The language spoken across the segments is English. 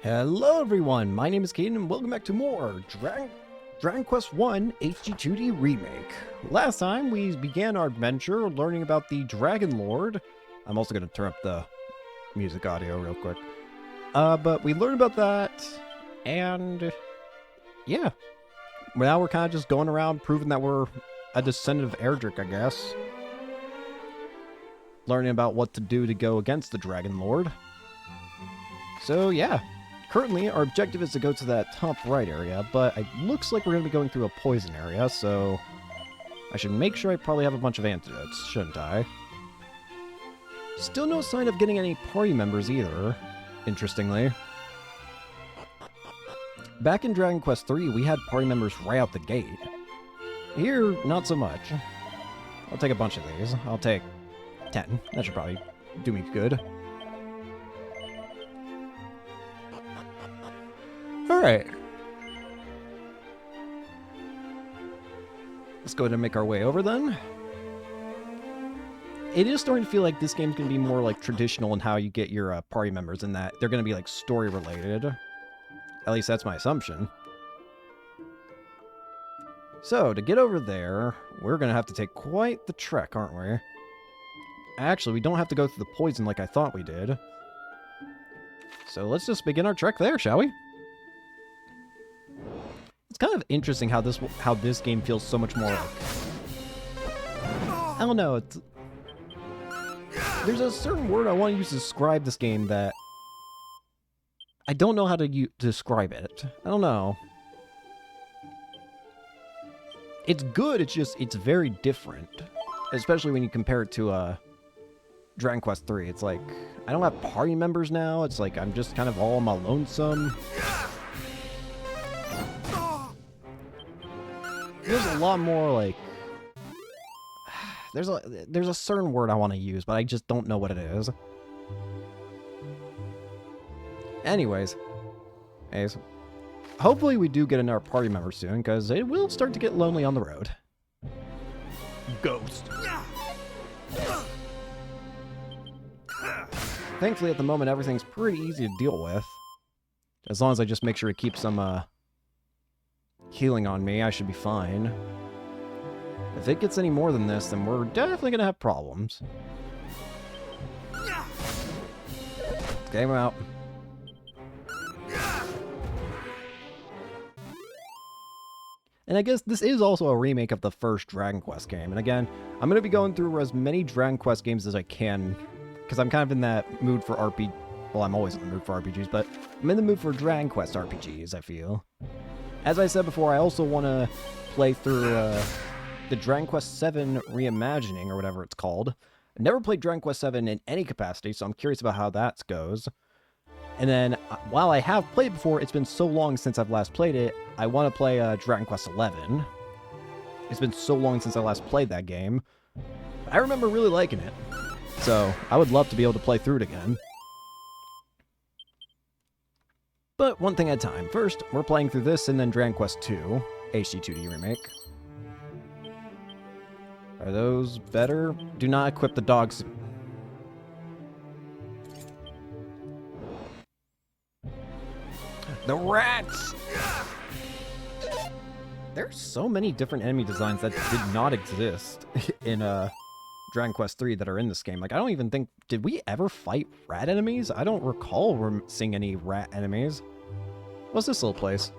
Hello everyone, my name is Caden and welcome back to more Dragon Quest 1 HD-2D Remake. Last time we began our adventure learning about the Dragon Lord. I'm also going to turn up the music audio real quick. But we learned about that, and yeah. Now we're kind of just going around proving that we're a descendant of Erdrick, I guess. Learning about what to do to go against the Dragon Lord. So yeah. Currently, our objective is to go to that top right area, but it looks like we're going to be going through a poison area, so I should make sure I probably have a bunch of antidotes, shouldn't I? Still no sign of getting any party members either, interestingly. Back in Dragon Quest 3, we had party members right out the gate. Here, not so much. I'll take a bunch of these. I'll take 10. That should probably do me good. Alright. Let's go ahead and make our way over then. It is starting to feel like this game's going to be more like traditional in how you get your party members, in that they're going to be like story related. At least that's my assumption. So, to get over there, we're going to have to take quite the trek, aren't we? Actually, we don't have to go through the poison like I thought we did. So let's just begin our trek there, shall we? It's kind of interesting how this game feels so much more like... I don't know, there's a certain word I want to use to describe this game that... I don't know how to describe it. I don't know. It's good, it's very different. Especially when you compare it to, Dragon Quest 3. It's like, I don't have party members now, it's like I'm just kind of all on my lonesome. There's a lot more, like... There's a certain word I want to use, but I just don't know what it is. Anyways. Hopefully we do get another party member soon, because it will start to get lonely on the road. Ghost. Thankfully, at the moment, everything's pretty easy to deal with. As long as I just make sure to keep some, healing on me, I should be fine. If it gets any more than this, then we're definitely gonna have problems. Game out. And I guess this is also a remake of the first Dragon Quest game. And again, I'm gonna be going through as many Dragon Quest games as I can, because I'm kind of in that mood for RPG. Well, I'm always in the mood for RPGs, but I'm in the mood for Dragon Quest RPGs, I feel. As I said before, I also want to play through the Dragon Quest 7 reimagining, or whatever it's called. I never played Dragon Quest 7 in any capacity, so I'm curious about how that goes. And then, while I have played before, it's been so long since I've last played it, I want to play Dragon Quest 11. It's been so long since I last played that game. I remember really liking it. So, I would love to be able to play through it again. But one thing at a time. First, we're playing through this, and then Dragon Quest 2, HD-2D Remake. Are those better? Do not equip the dogs. The rats! There's so many different enemy designs that did not exist in Dragon Quest 3 that are in this game. Like, I don't even think... Did we ever fight rat enemies? I don't recall seeing any rat enemies. What's this little place?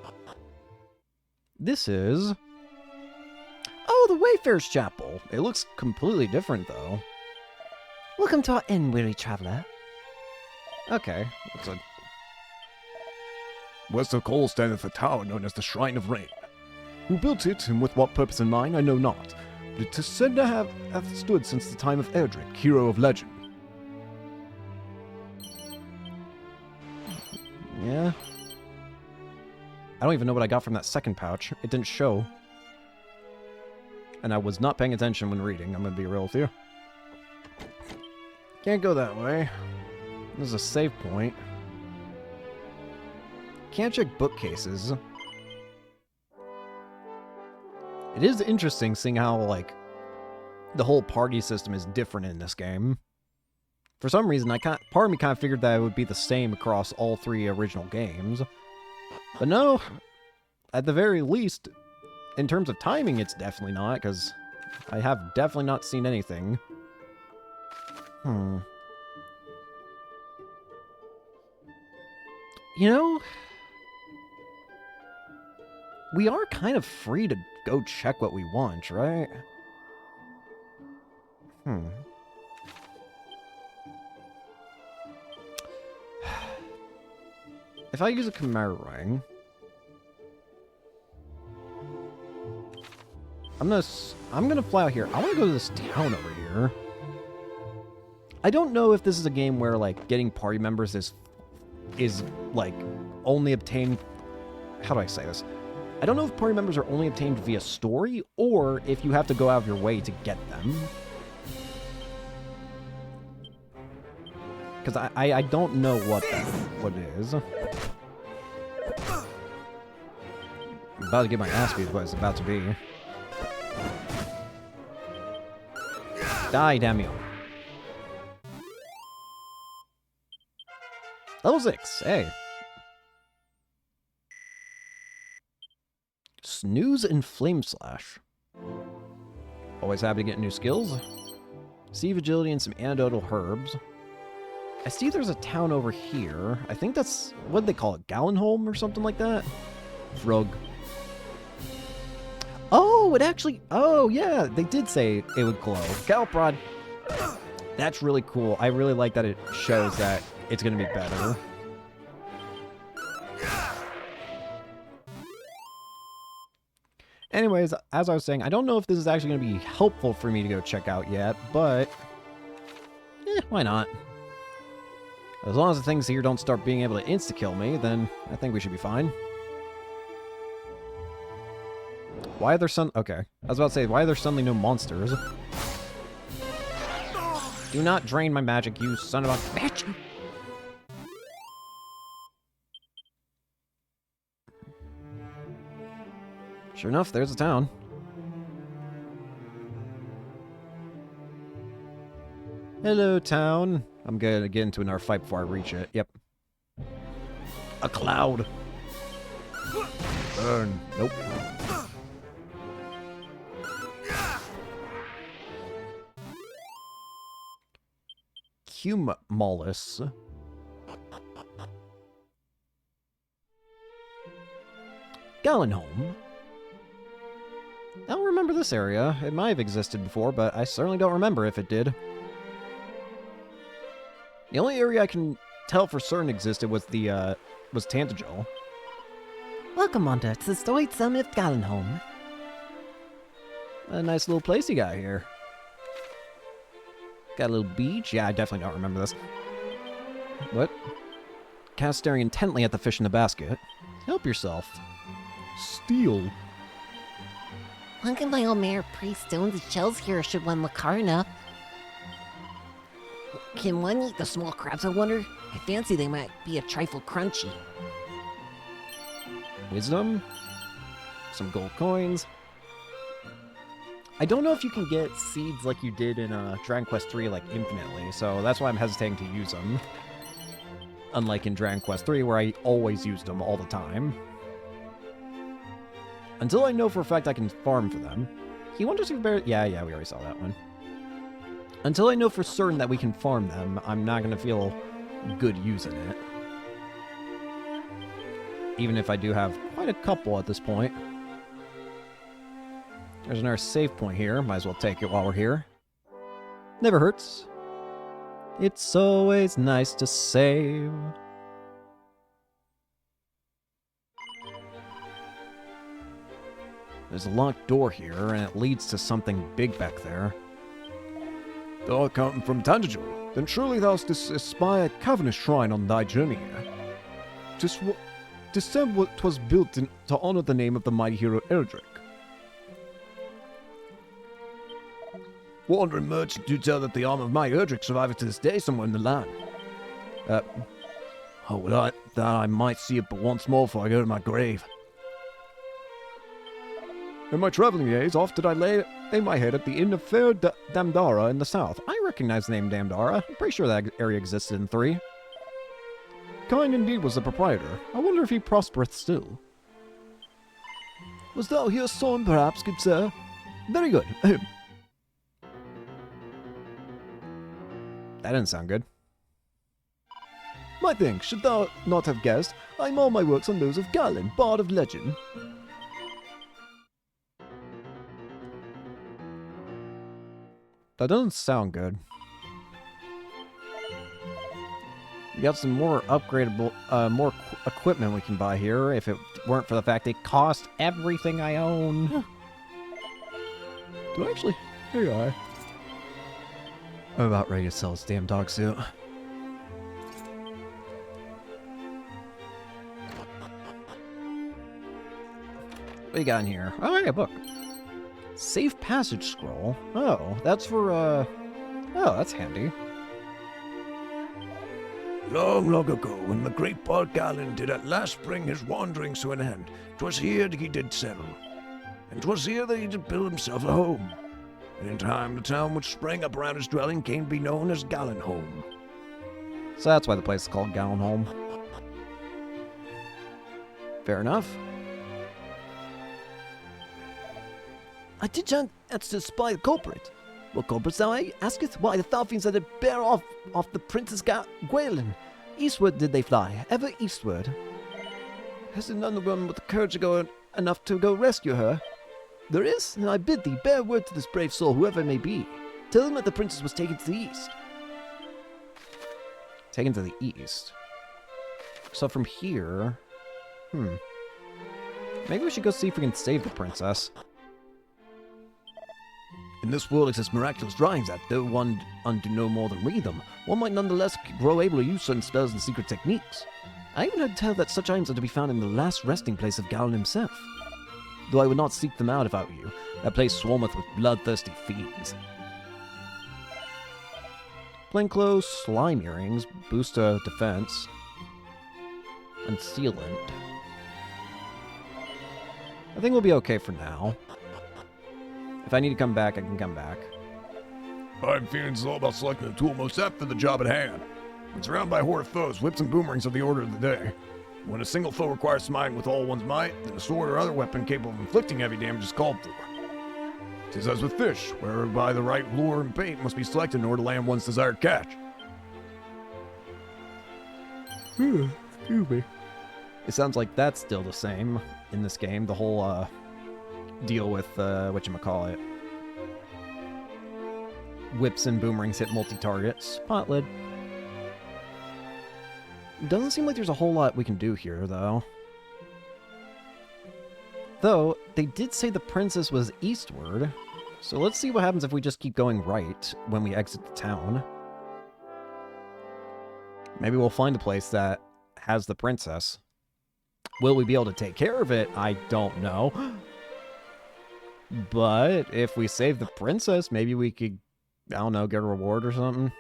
This is... Oh, the Wayfarer's Chapel. It looks completely different, though. Welcome to our inn, weary traveler. Okay, what's a... West of Cole standeth a tower known as the Shrine of Rain. Who built it, and with what purpose in mind, I know not, but it is said to hath stood since the time of Erdrick, hero of legend. Yeah. I don't even know what I got from that second pouch. It didn't show. And I was not paying attention when reading, I'm gonna be real with you. Can't go that way. This is a save point. Can't check bookcases. It is interesting seeing how, like, the whole party system is different in this game. For some reason, part of me kind of figured that it would be the same across all 3 original games. But no, at the very least, in terms of timing, it's definitely not, because I have definitely not seen anything. You know, we are kind of free to go check what we want, right? If I use a Chimera Ring, I'm gonna fly out here. I want to go to this town over here. I don't know if this is a game where like getting party members is like only obtained. How do I say this? I don't know if party members are only obtained via story or if you have to go out of your way to get them. Because I don't know what it is. I'm about to get my ass beat, what it's about to be. Die, damn you. Level 6, hey. Snooze and Flame Slash. Always happy to get new skills. Sieve Agility and some antidotal herbs. I see there's a town over here. I think that's, what do they call it? Gallenholm or something like that? Frog. Oh, it actually, oh yeah, they did say it would glow. Galprod. That's really cool. I really like that it shows that it's going to be better. Anyways, as I was saying, I don't know if this is actually going to be helpful for me to go check out yet, but why not? As long as the things here don't start being able to insta-kill me, then I think we should be fine. Why are there okay. I was about to say, why are there suddenly no monsters? Do not drain my magic, you son of a bitch! Sure enough, there's a town. Hello, town. I'm gonna get into another fight before I reach it. Yep. A cloud. Burn. Nope. Cumulus. Gallenholm. I don't remember this area. It might have existed before, but I certainly don't remember if it did. The only area I can tell for certain existed was the, was Tantagel. Welcome, Monta, to the storied summit of Gallenholm. A nice little place you got here. Got a little beach? Yeah, I definitely don't remember this. What? Cat staring intently at the fish in the basket. Help yourself. Steal. One can buy old mare priest stones and shells here should one look hard enough. Can one eat the small crabs, I wonder? I fancy they might be a trifle crunchy. Wisdom? Some gold coins. I don't know if you can get seeds like you did in Dragon Quest III, like, infinitely, so that's why I'm hesitating to use them. Unlike in Dragon Quest III, where I always used them all the time. Until I know for a fact I can farm for them. He wonders if bear... Yeah, we already saw that one. Until I know for certain that we can farm them, I'm not going to feel good using it. Even if I do have quite a couple at this point. There's another save point here. Might as well take it while we're here. Never hurts. It's always nice to save. There's a locked door here, and it leads to something big back there. Thou art come from Tantagel, then surely thou didst espy a cavernous shrine on thy journey here. 'Tis said what 'twas built to honor the name of the mighty hero Erdrick. Wandering merchants do tell that the arm of mighty Erdrick surviveth to this day somewhere in the land. Oh, would I that I might see it but once more before I go to my grave. In my traveling days, oft did I lay my head at the inn of fair Damdara in the south. I recognize the name Damdara. I'm pretty sure that area existed in 3. Kind indeed was the proprietor. I wonder if he prospereth still. Was thou here sown, perhaps, good sir? Very good. That didn't sound good. My thing, should thou not have guessed, I mow my works on those of Galen, bard of legend. That doesn't sound good. We got some more upgradable, equipment we can buy here if it weren't for the fact it cost everything I own. Do I actually? Here you are. I'm about ready to sell this damn dog suit. What you got in here? Oh, yeah, a book. Safe passage scroll. Oh, that's for, Oh, that's handy. Long, long ago, when the great Bard Galen did at last bring his wanderings to an end, 'twas here that he did settle. And 'twas here that he did build himself a home. And in time, the town which sprang up around his dwelling came to be known as Galenholm. So that's why the place is called Galenholm. Fair enough. I did chance to spy the culprit. What culprit thou asketh? Why, the Thalfiends that did bear off the Princess Gwaelin. Eastward did they fly, ever eastward. Has there none of them with the courage to go enough to go rescue her? There is, and I bid thee bear word to this brave soul, whoever it may be. Tell him that the princess was taken to the east. Taken to the east. So from here... Maybe we should go see if we can save the princess. In this world exist miraculous drawings that, though one undo no more than read them, one might nonetheless grow able to use certain spells and secret techniques. I even heard tell that such items are to be found in the last resting place of Galen himself. Though I would not seek them out if I were you. That place swarmeth with bloodthirsty fiends. Plainclothes, slime earrings, boost defense, and sealant. I think we'll be okay for now. If I need to come back, I can come back. I'm feeling all about selecting the tool most apt for the job at hand. When surrounded by a horde of foes, whips and boomerangs are the order of the day. When a single foe requires smiting with all one's might, then a sword or other weapon capable of inflicting heavy damage is called for. 'Tis as with fish, whereby the right lure and bait must be selected in order to land one's desired catch. Excuse me. It sounds like that's still the same in this game. The whole deal with whatchamacallit. Whips and boomerangs hit multi-targets. Pot lid. Doesn't seem like there's a whole lot we can do here, though. Though, they did say the princess was eastward. So let's see what happens if we just keep going right when we exit the town. Maybe we'll find a place that has the princess. Will we be able to take care of it? I don't know. But if we save the princess, maybe we could, I don't know, get a reward or something.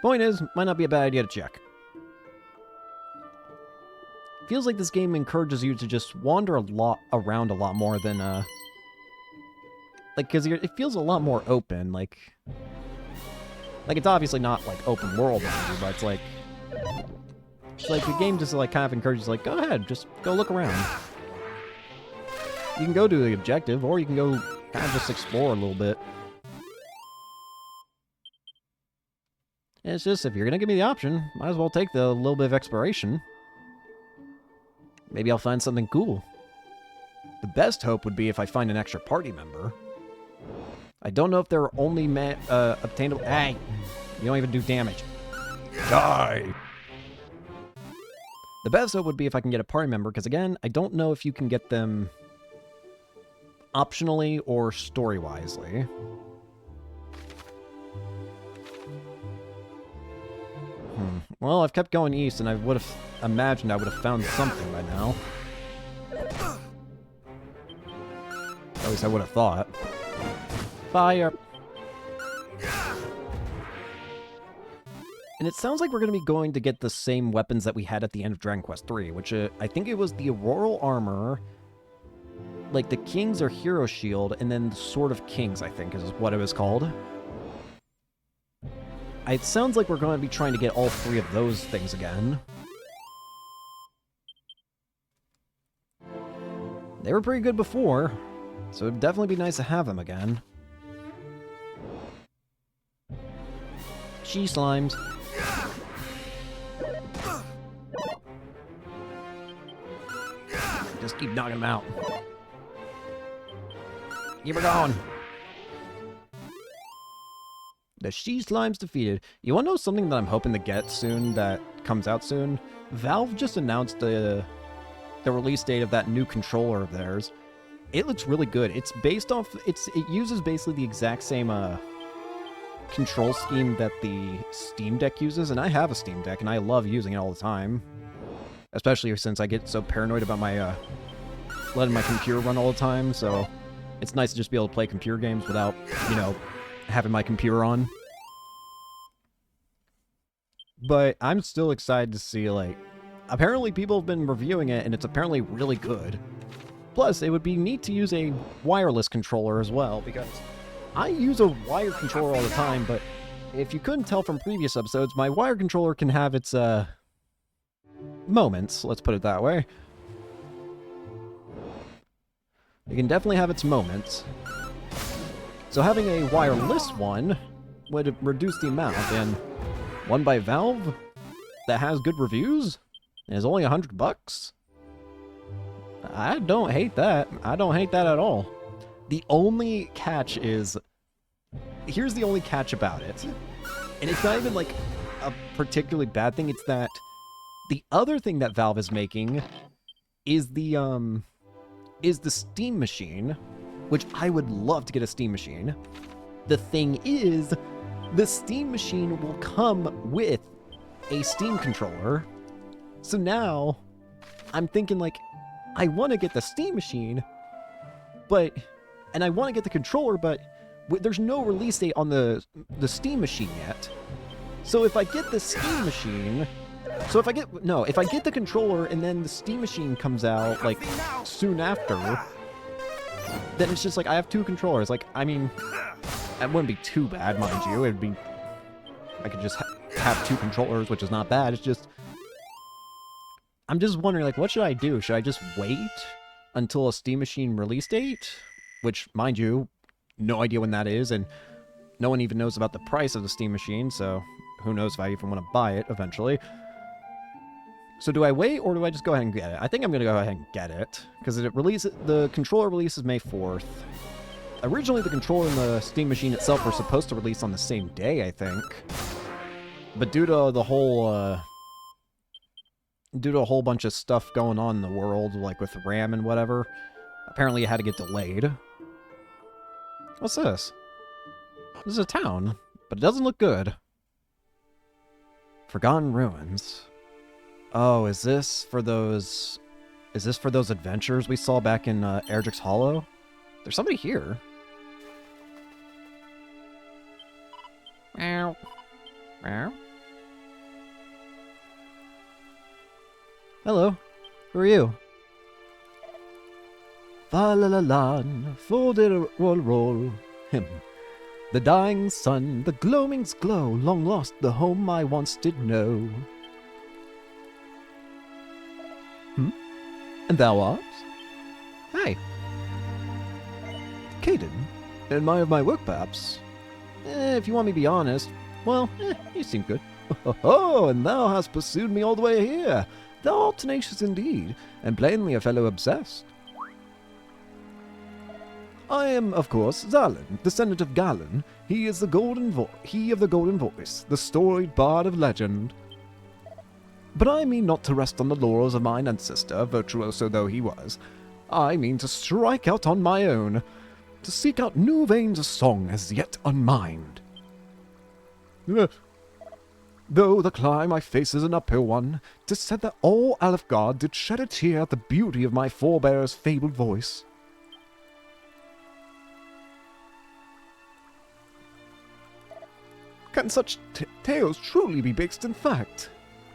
Point is, might not be a bad idea to check. Feels like this game encourages you to just wander around a lot more than, like, because it feels a lot more open, like, it's obviously not, like, open world, but it's like the game just, like, kind of encourages, like, go ahead, just go look around. You can go do the objective, or you can go kind of just explore a little bit. And it's just, if you're gonna give me the option, might as well take the little bit of exploration. Maybe I'll find something cool. The best hope would be if I find an extra party member. I don't know if they're only obtainable. Hey! You don't even do damage. Die! The best hope would be if I can get a party member, because again, I don't know if you can get them optionally or story-wisely. Well, I've kept going east, and I would have imagined I would have found something by now. At least I would have thought. Fire! And it sounds like we're going to be going to get the same weapons that we had at the end of Dragon Quest III, which I think it was the Auroral Armor. like the Kings or Hero Shield, and then the Sword of Kings, I think is what it was called. It sounds like we're going to be trying to get all 3 of those things again. They were pretty good before, so it'd definitely be nice to have them again. She slimes. Just keep knocking them out. Keep her going. The she slime's defeated. You want to know something that I'm hoping to get soon that comes out soon? Valve just announced the release date of that new controller of theirs. It looks really good. It's based off... It uses basically the exact same control scheme that the Steam Deck uses, and I have a Steam Deck, and I love using it all the time. Especially since I get so paranoid about my letting my computer run all the time, so it's nice to just be able to play computer games without, you know, having my computer on. But I'm still excited to see, like, apparently people have been reviewing it, and it's apparently really good. Plus, it would be neat to use a wireless controller as well, because I use a wired controller all the time, but if you couldn't tell from previous episodes, my wired controller can have its, moments, let's put it that way. It can definitely have its moments. So having a wireless one would reduce the amount, and one by Valve that has good reviews and is only $100. I don't hate that. I don't hate that at all. The only catch is... Here's the only catch about it. And it's not even like a particularly bad thing, it's that the other thing that Valve is making is the Steam machine, which I would love to get a Steam machine. The thing is, the Steam machine will come with a Steam controller. So now, I'm thinking like, I want to get the Steam machine, and I want to get the controller, but there's no release date on the Steam machine yet. So if I get the Steam machine... So if I get the controller and then the Steam machine comes out, like, soon after, then it's just like, I have 2 controllers. Like, I mean, that wouldn't be too bad, mind you. It'd be... I could just have 2 controllers, which is not bad. It's just... I'm just wondering, like, what should I do? Should I just wait until a Steam machine release date? Which, mind you, no idea when that is, and no one even knows about the price of the Steam machine, so who knows if I even want to buy it eventually. So do I wait, or do I just go ahead and get it? I think I'm going to go ahead and get it, because the controller releases May 4th. Originally, the controller and the Steam machine itself were supposed to release on the same day, I think. But due to the whole, due to a whole bunch of stuff going on in the world, like with RAM and whatever, apparently it had to get delayed. What's this? This is a town, but it doesn't look good. Forgotten Ruins. Oh, is this for those adventures we saw back in Erdrick's Hollow? There's somebody here. Meow. Meow. Hello. Who are you? Fa-la-la-lan, fo-di-roll-roll. Him. The dying sun, the gloaming's glow, long lost the home I once did know. And thou art? Hi. Caden? Admire of my work, perhaps? If you want me to be honest, well, you seem good. Oh, and thou hast pursued me all the way here. Thou art tenacious indeed, and plainly a fellow obsessed. I am, of course, Zalin, descendant of Galen. He is the he of the golden voice, the storied bard of legend. But I mean not to rest on the laurels of mine ancestor, virtuoso though he was. I mean to strike out on my own, to seek out new veins of song as yet unmined. Though the climb I face is an uphill one, 'tis said that all Alefgard did shed a tear at the beauty of my forebear's fabled voice. Can such tales truly be based in fact?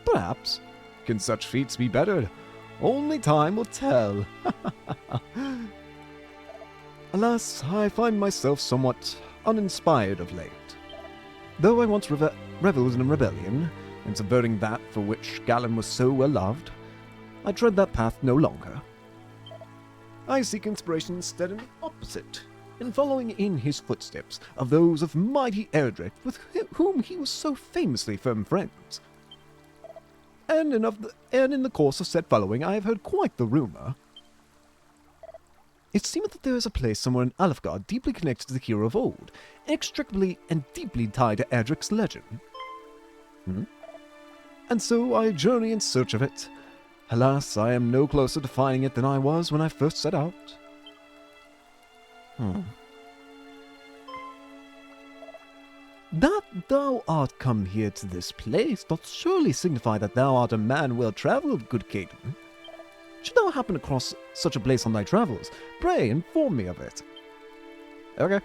Perhaps. Can such feats be bettered? Only time will tell. Alas, I find myself somewhat uninspired of late. Though I once reveled in rebellion, and subverting that for which Galen was so well loved, I tread that path no longer. I seek inspiration instead in the opposite, in following in his footsteps of those of mighty Erdrick with whom he was so famously firm friends. And in the course of said following, I have heard quite the rumor. It seemeth that there is a place somewhere in Alefgard deeply connected to the hero of old, inextricably and deeply tied to Erdrick's legend. And so I journey in search of it. Alas, I am no closer to finding it than I was when I first set out. That thou art come here to this place doth surely signify that thou art a man well-travelled, good Caden. Should thou happen across such a place on thy travels, pray inform me of it. Okay.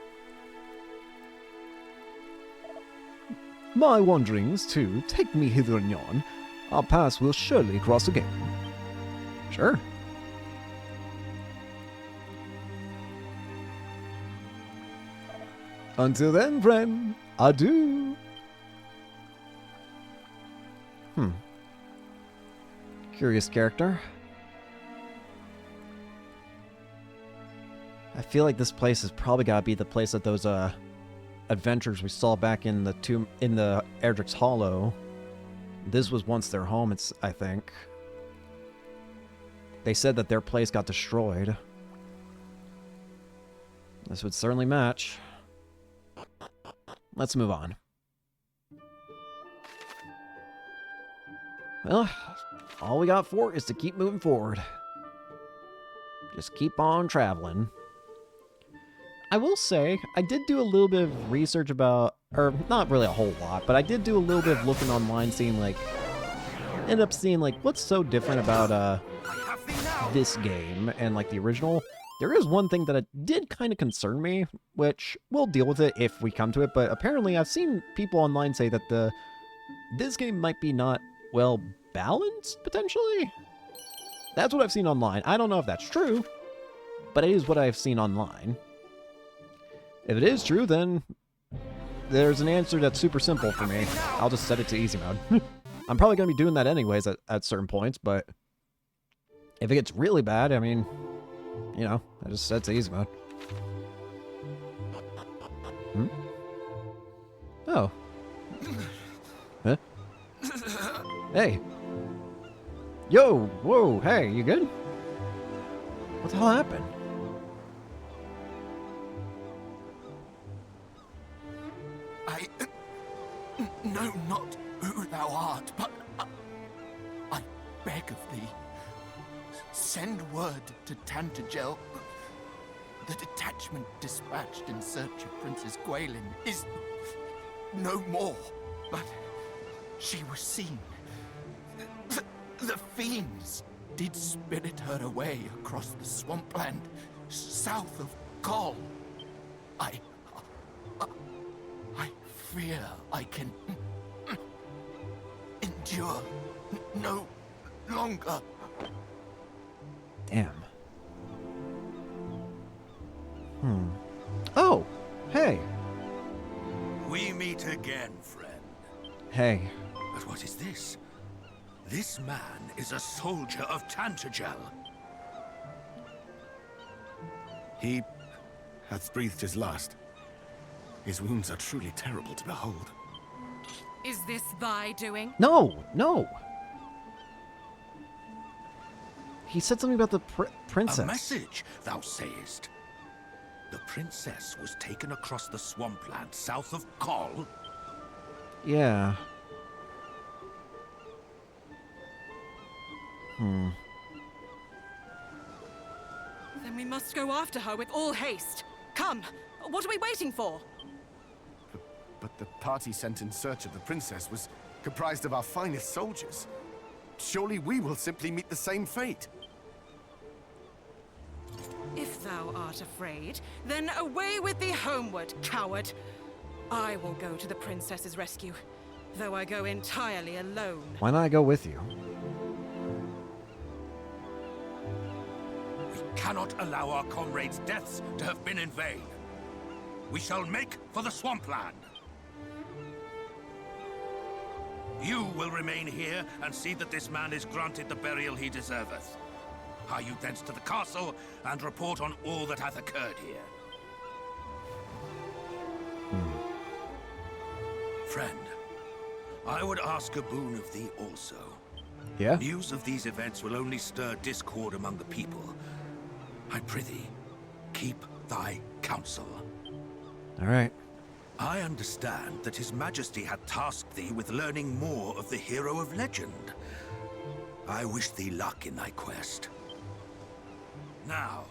My wanderings, too, take me hither and yon. Our paths will surely cross again. Sure. Until then, friend, adieu. Curious character. I feel like this place has probably got to be the place that those adventures we saw back in the Erdrick's Hollow. This was once their home, I think. They said that their place got destroyed. This would certainly match. Let's move on. Well, all we got for is to keep moving forward. Just keep on traveling. I will say, I did do a little bit of research about, or not really a whole lot, but I did do a little bit of looking online, seeing like, ended up seeing like, what's so different about this game and like the original. There is one thing that did kind of concern me, which we'll deal with it if we come to it, but apparently I've seen people online say that this game might be not well balanced, potentially? That's what I've seen online. I don't know if that's true, but it is what I've seen online. If it is true, then there's an answer that's super simple for me. I'll just set it to easy mode. I'm probably going to be doing that anyways at certain points, but if it gets really bad, I mean, you know, I just set it to easy mode. Oh. Huh? Hey. Yo, whoa, hey, you good? What the hell happened? I know not who thou art, but I beg of thee, send word to Tantagel. The detachment dispatched in search of Princess Gwaelin is no more, but she was seen. The fiends did spirit her away across the swampland south of Kol. I fear I can endure no longer. Damn. Oh, hey. We meet again, friend. Hey. But what is this? This man is a soldier of Tantagel. He hath breathed his last. His wounds are truly terrible to behold. Is this thy doing? No, no. He said something about the princess. A message, thou sayest. The princess was taken across the swampland south of Kol. Yeah. Then we must go after her with all haste. Come, what are we waiting for? But the party sent in search of the princess was comprised of our finest soldiers. Surely we will simply meet the same fate. If thou art afraid, then away with thee homeward, coward. I will go to the princess's rescue, though I go entirely alone. Why not I go with you? We cannot allow our comrades' deaths to have been in vain. We shall make for the swampland. You will remain here and see that this man is granted the burial he deserveth. Hie you thence to the castle and report on all that hath occurred here. Friend, I would ask a boon of thee also. Yeah? News of these events will only stir discord among the people. I prithee, keep thy counsel. Alright. I understand that His Majesty had tasked thee with learning more of the hero of legend. I wish thee luck in thy quest. Now,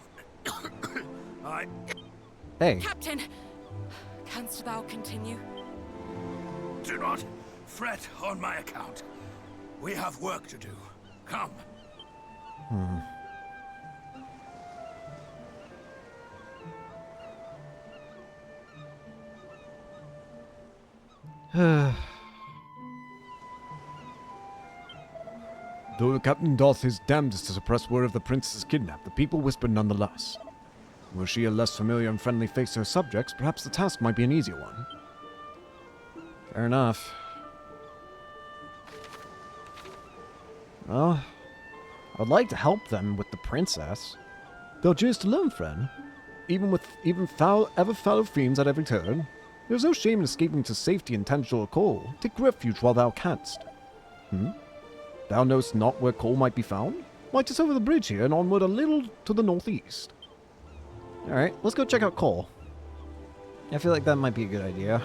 Hey. Captain! Canst thou continue? Do not fret on my account. We have work to do. Come. Though the captain doth his damnedest to suppress word of the princess kidnapped, the people whisper nonetheless. Were she a less familiar and friendly face to her subjects, perhaps the task might be an easier one. Fair enough. Well, I would like to help them with the princess. Thou cheers to learn, friend. Even ever foul fiends at every turn. There is no shame in escaping to safety and tangible coal. Take refuge while thou canst. Thou knowest not where coal might be found? Why, 'tis over the bridge here and onward a little to the northeast. Alright, let's go check out coal. I feel like that might be a good idea.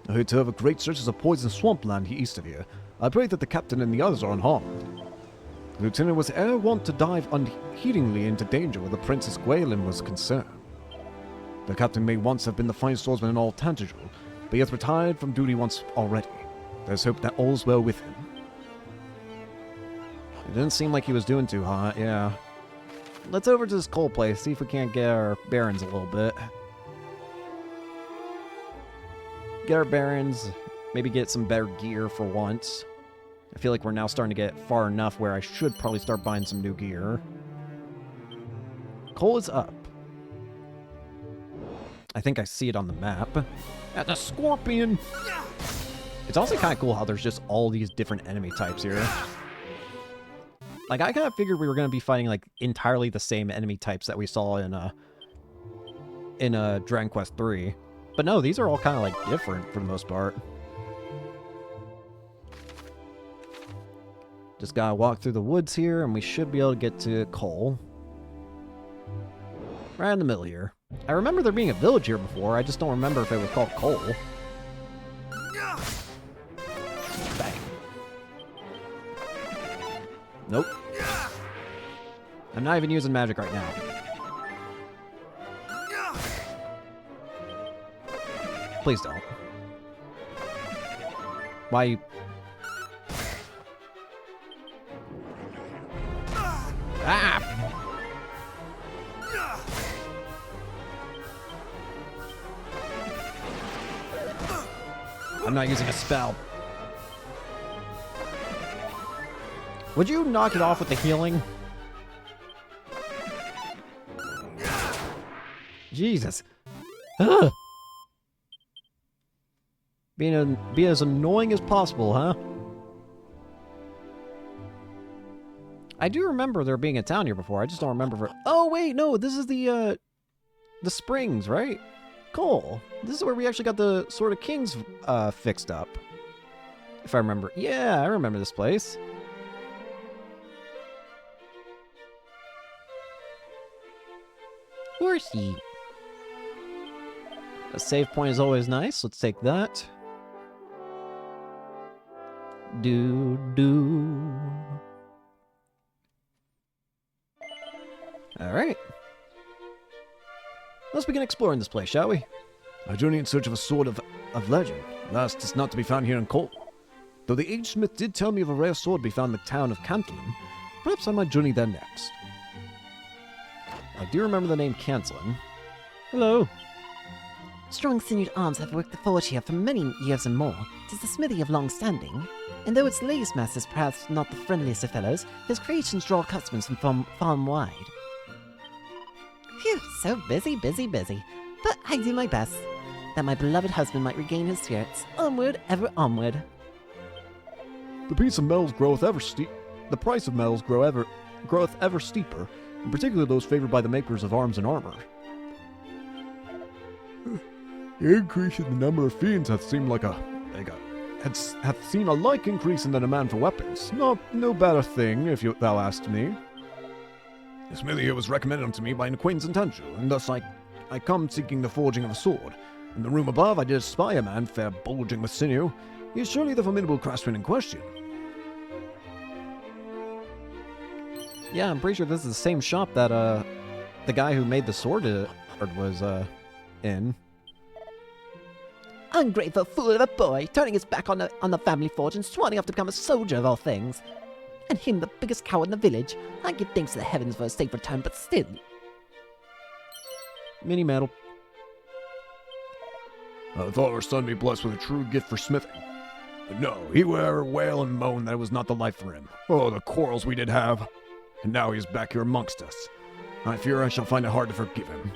I heard tell of a great searches of poison swampland east of here. I pray that the captain and the others are unharmed. The lieutenant was e'er wont to dive unheedingly into danger where the Princess Gwaelin was concerned. The captain may once have been the finest swordsman in all Tantegel, but he hath retired from duty once already. There's hope that all's well with him. It didn't seem like he was doing too hot, yeah. Let's over to this coal place, see if we can't get our bearings a little bit. Get our bearings, maybe get some better gear for once. I feel like we're now starting to get far enough where I should probably start buying some new gear. Coal is up. I think I see it on the map. At the scorpion! It's also kind of cool how there's just all these different enemy types here. Like, I kind of figured we were going to be fighting, like, entirely the same enemy types that we saw in Dragon Quest 3. But no, these are all kind of, like, different for the most part. Just gotta walk through the woods here, and we should be able to get to coal. Right in the middle here. I remember there being a village here before, I just don't remember if it was called coal. Bang. Nope. I'm not even using magic right now. Please don't. Why you... Ah! I'm not using a spell. Would you knock it off with the healing? Jesus. Ugh. Be as annoying as possible, huh? I do remember there being a town here before. I just don't remember. Oh wait, no, this is the springs, right? Cool. This is where we actually got the Sword of Kings fixed up. If I remember. Yeah, I remember this place. Horsey. A save point is always nice. Let's take that. Do. Alright. Let's begin exploring this place, shall we? I journey in search of a sword of legend. Last is not to be found here in Cole. Though the aged smith did tell me of a rare sword to be found in the town of Cantlin, perhaps I might journey there next. I do remember the name Cantlin. Hello. Strong-sinewed arms have worked the forge here for many years and more. 'Tis a smithy of long standing. And though its latest master is perhaps not the friendliest of fellows, his creations draw customers from far and wide. Phew, so busy, busy, busy. But I do my best, that my beloved husband might regain his spirits. Onward, ever onward. The price of metals groweth ever steeper, in particular those favored by the makers of arms and armor. The increase in the number of fiends hath seen a like increase in the demand for weapons. No better thing, if thou ask me. The smithy here was recommended unto me by an acquaintance in Tanjore, and thus I come seeking the forging of a sword. In the room above I did espy a man fair bulging with sinew. He is surely the formidable craftsman in question. Yeah, I'm pretty sure this is the same shop that the guy who made the sword was in. Ungrateful fool of a boy, turning his back on the family forge and swanning off to become a soldier of all things. And him the biggest coward in the village. I give thanks to the heavens for a safe return, but still. Mini medal. I thought our son be blessed with a true gift for smithing. But no, he would ever wail and moan that it was not the life for him. Oh, the quarrels we did have. And now he is back here amongst us. I fear I shall find it hard to forgive him.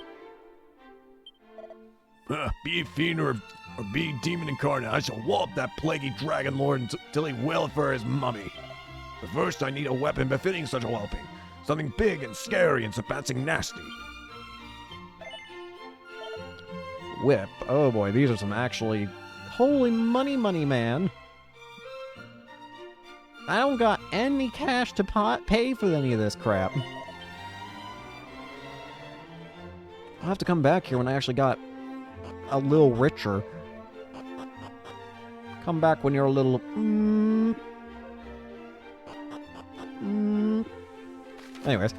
Be fiend or be demon incarnate, I shall wallop that plaguey dragon lord till he waileth for his mummy. But first I need a weapon befitting such a whelping. Something big and scary and surpassing nasty. Whip. Oh boy, these are some actually... Holy money, man. I don't got any cash to pay for any of this crap. I'll have to come back here when I actually got a little richer. Come back when you're a little... Anyways.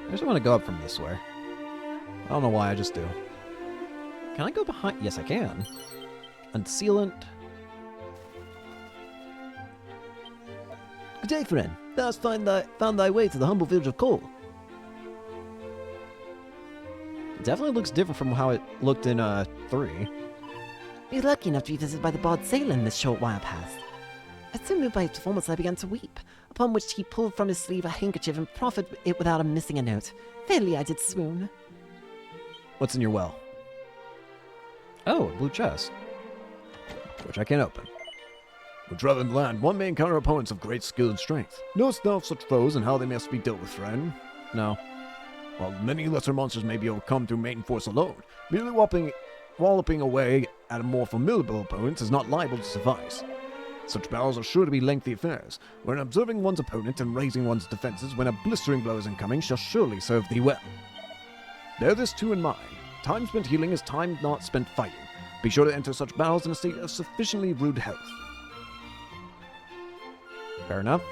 I just want to go up from this way. I don't know why, I just do. Can I go behind? Yes, I can. Unsealant. Good day, friend. Thou hast found thy way to the humble village of Cole. It definitely looks different from how it looked in 3. We were lucky enough to be visited by the bard Salem this short while past. So moved by his performance, I began to weep, upon which he pulled from his sleeve a handkerchief and proffered it without missing a note. Fairly I did swoon. What's in your well? Oh, a blue chest. Which I can't open. When traveling the land, one may encounter opponents of great skill and strength. Knowest thou of such foes and how they must be dealt with, friend? No. While many lesser monsters may be overcome through main force alone, merely walloping away at a more formidable opponent is not liable to suffice. Such battles are sure to be lengthy affairs, wherein observing one's opponent and raising one's defenses when a blistering blow is incoming shall surely serve thee well. Bear this too in mind. Time spent healing is time not spent fighting. Be sure to enter such battles in a state of sufficiently rude health. Fair enough.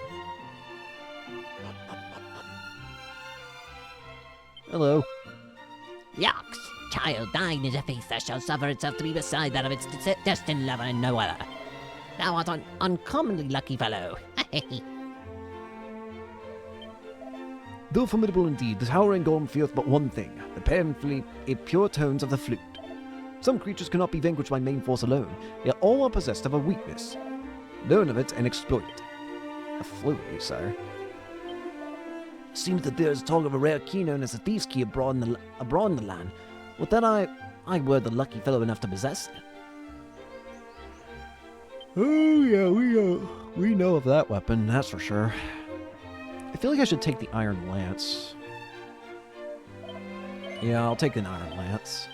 Hello. Yaks! Child, thine is a face that shall suffer itself to be beside that of its destined lover and no other. Thou art an uncommonly lucky fellow. Though formidable indeed, the towering golem feareth but one thing, the painfully pure tones of the flute. Some creatures cannot be vanquished by main force alone, yet all are possessed of a weakness. Learn of it and exploit it. A flute, you say? Seems that there is talk of a rare key known as the Thieves' Key abroad in the land. Would that I were the lucky fellow enough to possess it. Oh yeah, we know of that weapon, that's for sure. I feel like I should take the Iron Lance. Yeah, I'll take an Iron Lance.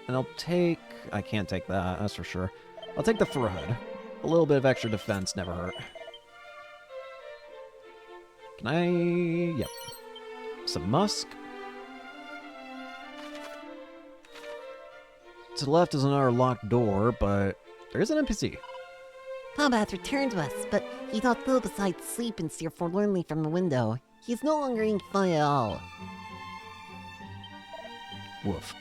And I'll take... I can't take that, that's for sure. I'll take the Fur Hood. A little bit of extra defense never hurt. Can I... Yep. Some musk. To the left is another locked door, but there is an NPC. Papa hath returned to us, but he doth fill beside sleep and stare forlornly from the window. He is no longer in fun at all. Woof.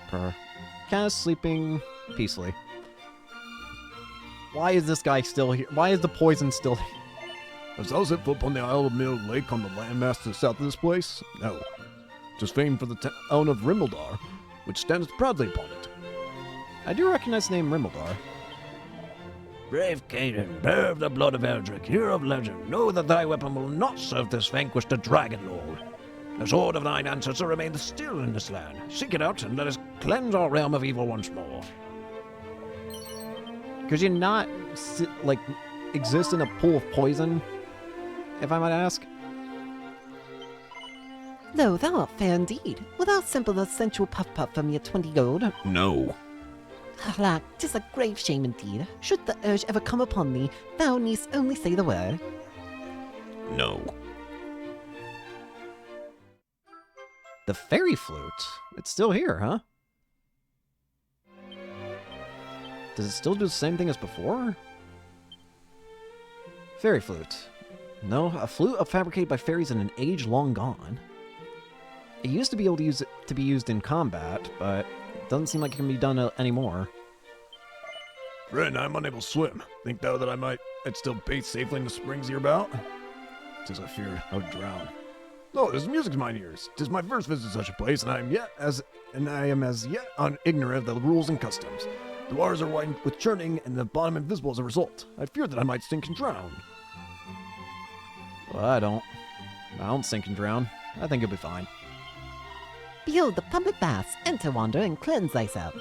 Purr. Kind of sleeping peacefully. Why is this guy still here? Why is the poison still here? Has thou set foot upon the Isle of Mill Lake on the landmass to the south of this place? No. 'Tis famed for the town of Rimmildar, which stands proudly upon it. I do recognize the name Rimmildar. Brave Caden, bear of the blood of Eldrick, hero of legend, know that thy weapon will not serve this vanquished Dragon Lord. The sword of thine ancestor remains still in this land. Seek it out, and let us cleanse our realm of evil once more. Could you not, like, exist in a pool of poison, if I might ask? No, thou art fair indeed. Wilt thou simple the sensual puff-puff from your 20 gold? No. Alack, 'tis a grave shame indeed. Should the urge ever come upon thee, thou needst only say the word. No. The fairy flute. It's still here, huh? Does it still do the same thing as before? Fairy flute. No, a flute fabricated by fairies in an age long gone. It used to be able to be used in combat, but it doesn't seem like it can be done anymore. Friend, I'm unable to swim. Think thou that I'd still bathe safely in the springs hereabout? 'Tis I feared I would drown. No, there's music in mine ears. 'Tis my first visit to such a place, and I am as yet ignorant of the rules and customs. The waters are whitened with churning, and the bottom invisible as a result. I fear that I might sink and drown. Well, I don't sink and drown. I think you'll be fine. Behold the public baths. Enter, wander, and cleanse thyself.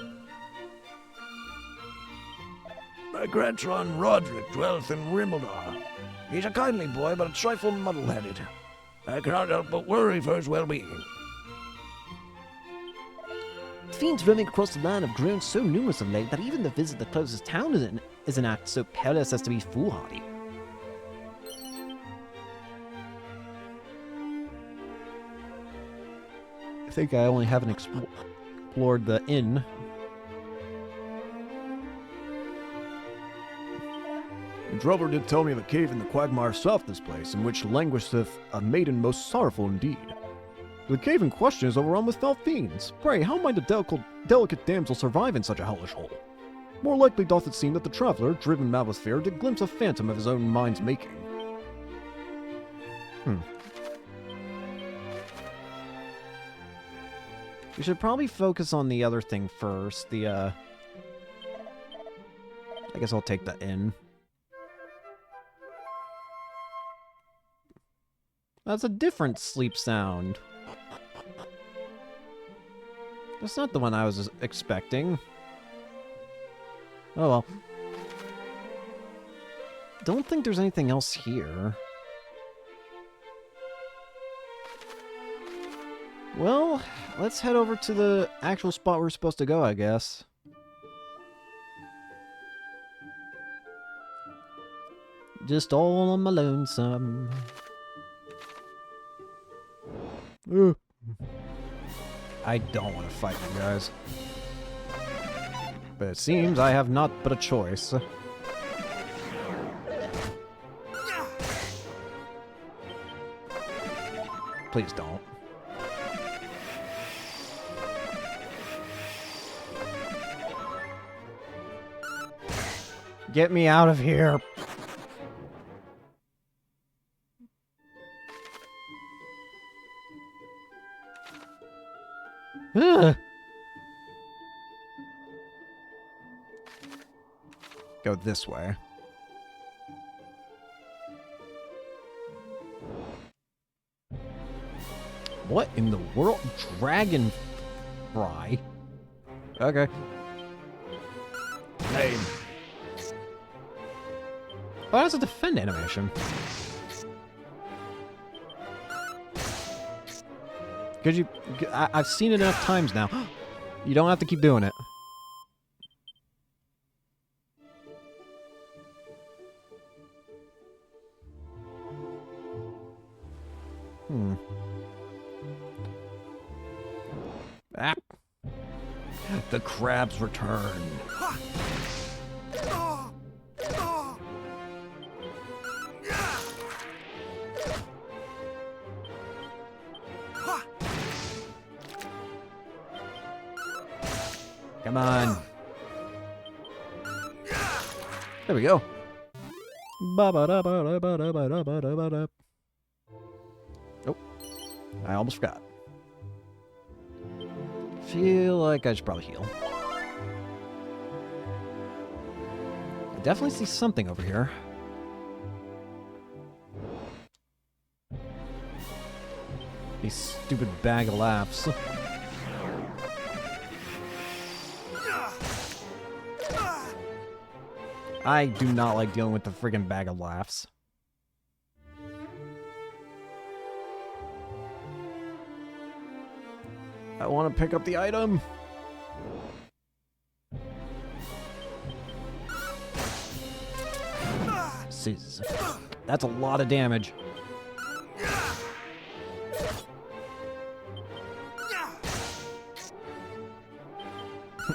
My grandson Roderick dwelleth in Rimmildar. He's a kindly boy, but a trifle muddle-headed. I cannot help but worry for his well-being. Fiends roaming across the land have grown so numerous of late that even to visit the closest town is an act so perilous as to be foolhardy. I think I only haven't explored the inn. The drover did tell me of a cave in the quagmire south of this place, in which languisheth a maiden most sorrowful indeed. The cave in question is overrun with foul fiends. Pray, how might a delicate damsel survive in such a hellish hole? More likely doth it seem that the traveler, driven mad with fear, did glimpse a phantom of his own mind's making. We should probably focus on the other thing first. I guess I'll take the inn. That's a different sleep sound. That's not the one I was expecting. Oh well. Don't think there's anything else here. Well, let's head over to the actual spot we're supposed to go, I guess. Just all on my lonesome. I don't want to fight you guys. But it seems I have not but a choice. Please don't. Get me out of here. Ugh. Go this way. What in the world? Dragon fry? Okay. Hey, Oh, that's a defend animation. Could you... I've seen it enough times now. You don't have to keep doing it. Ah. The crabs return. Come on. There we go. Ba-ba-da-ba-da-ba-da-ba-da-ba-da. Oh, I almost forgot. Feel like I should probably heal. I definitely see something over here. A stupid bag of laughs. I do not like dealing with the friggin' bag of laughs. I want to pick up the item. Sizz. That's a lot of damage.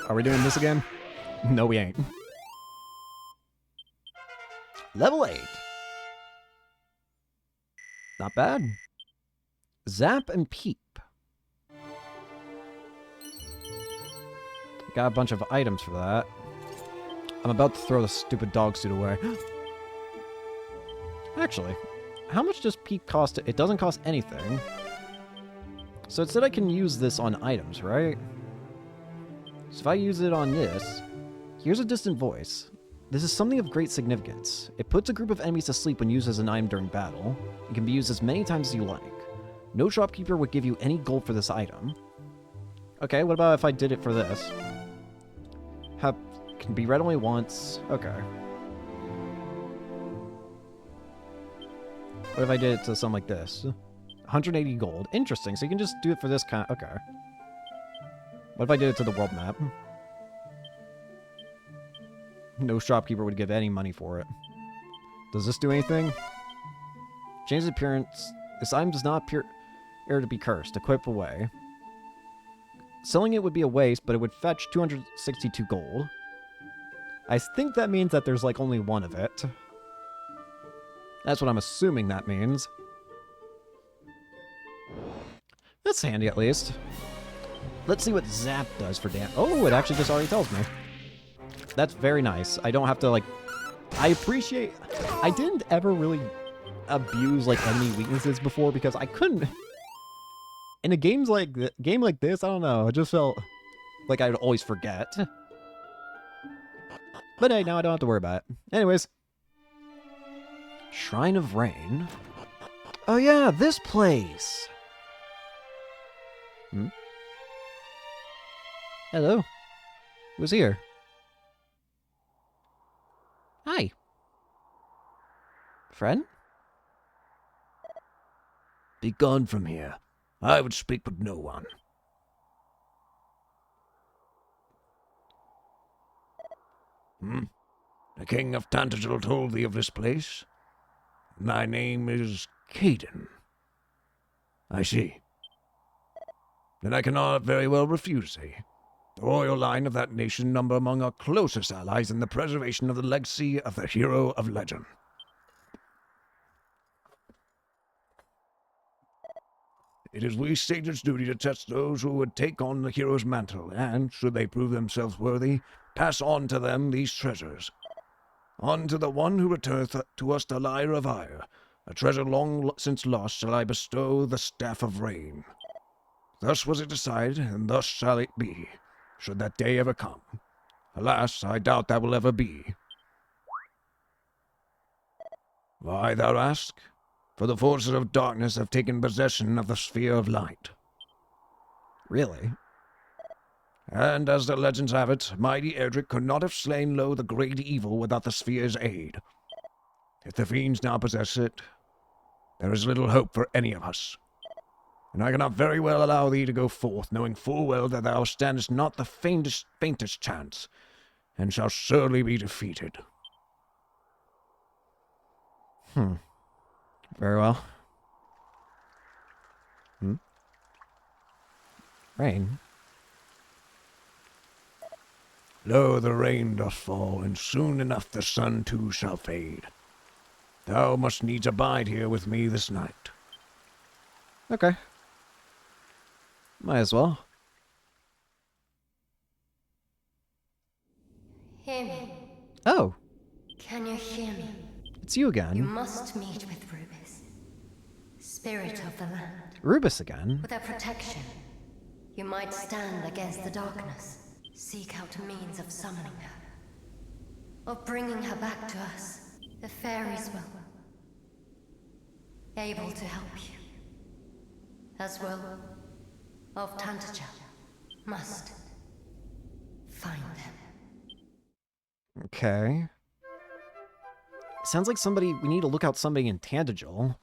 Are we doing this again? No, we ain't. Level 8. Not bad. Zap and Peep. Got a bunch of items for that. I'm about to throw the stupid dog suit away. Actually, how much does Peep cost? It doesn't cost anything. So it said I can use this on items, right? So if I use it on this, here's a distant voice. This is something of great significance. It puts a group of enemies to sleep when used as an item during battle. It can be used as many times as you like. No shopkeeper would give you any gold for this item. Okay, what about if I did it for this? Can be read only once. Okay. What if I did it to something like this? 180 gold. Interesting, so you can just do it for this kind. Okay. What if I did it to the world map? No shopkeeper would give any money for it. Does this do anything? Change the appearance. This item does not appear to be cursed. Equip away. Selling it would be a waste, but it would fetch 262 gold. I think that means that there's like only one of it. That's what I'm assuming that means. That's handy at least. Let's see what Zap does for damage. Oh, it actually just already tells me. That's very nice. I don't have to like... I appreciate... I didn't ever really abuse like enemy weaknesses before because I couldn't... In a game like this, I don't know. I just felt like I'd always forget. But hey, now I don't have to worry about it. Anyways. Shrine of Rain. Oh yeah, this place. Hmm? Hello. Who's here? Hi. Friend? Be gone from here. I would speak with no one. The king of Tantagel told thee of this place? My name is Cadens. I see. Then I cannot very well refuse thee. The royal line of that nation number among our closest allies in the preservation of the legacy of the hero of legend. It is we sages' duty to test those who would take on the hero's mantle, and, should they prove themselves worthy, pass on to them these treasures. On to the one who returneth to us the lyre of ire, a treasure long since lost, shall I bestow the staff of rain. Thus was it decided, and thus shall it be, should that day ever come. Alas, I doubt that will ever be. Why, thou ask? For the forces of darkness have taken possession of the sphere of light. Really? And as the legends have it, mighty Erdrick could not have slain low the great evil without the sphere's aid. If the fiends now possess it, there is little hope for any of us. And I cannot very well allow thee to go forth, knowing full well that thou standest not the faintest chance, and shalt surely be defeated. Very well. Rain. Lo, the rain doth fall, and soon enough the sun too shall fade. Thou must needs abide here with me this night. Okay. Might as well. Hear me. Oh, Can you hear me? It's you You again. must meet with Rubis, spirit of the land. Rubus again? With her protection, you might stand against the darkness. Seek out a means of summoning her. Of bringing her back to us. The fairies will. Able to help you. As well of Tantagel. Must find them. Okay. Sounds like somebody, we need to look out somebody in Tantagel.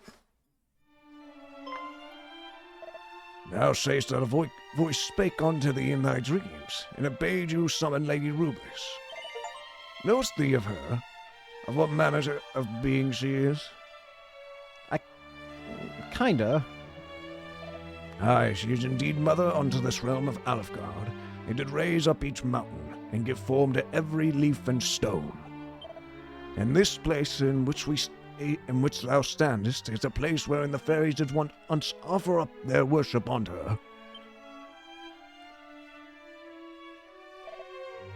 Thou sayest that a voice spake unto thee in thy dreams, and it bade you summon Lady Rubis. Knowest thee of her? Of what manner of being she is? Kinda. Aye, she is indeed mother unto this realm of Alefgard, and did raise up each mountain, and give form to every leaf and stone. And this place in which thou standest is a place wherein the fairies did once offer up their worship unto her.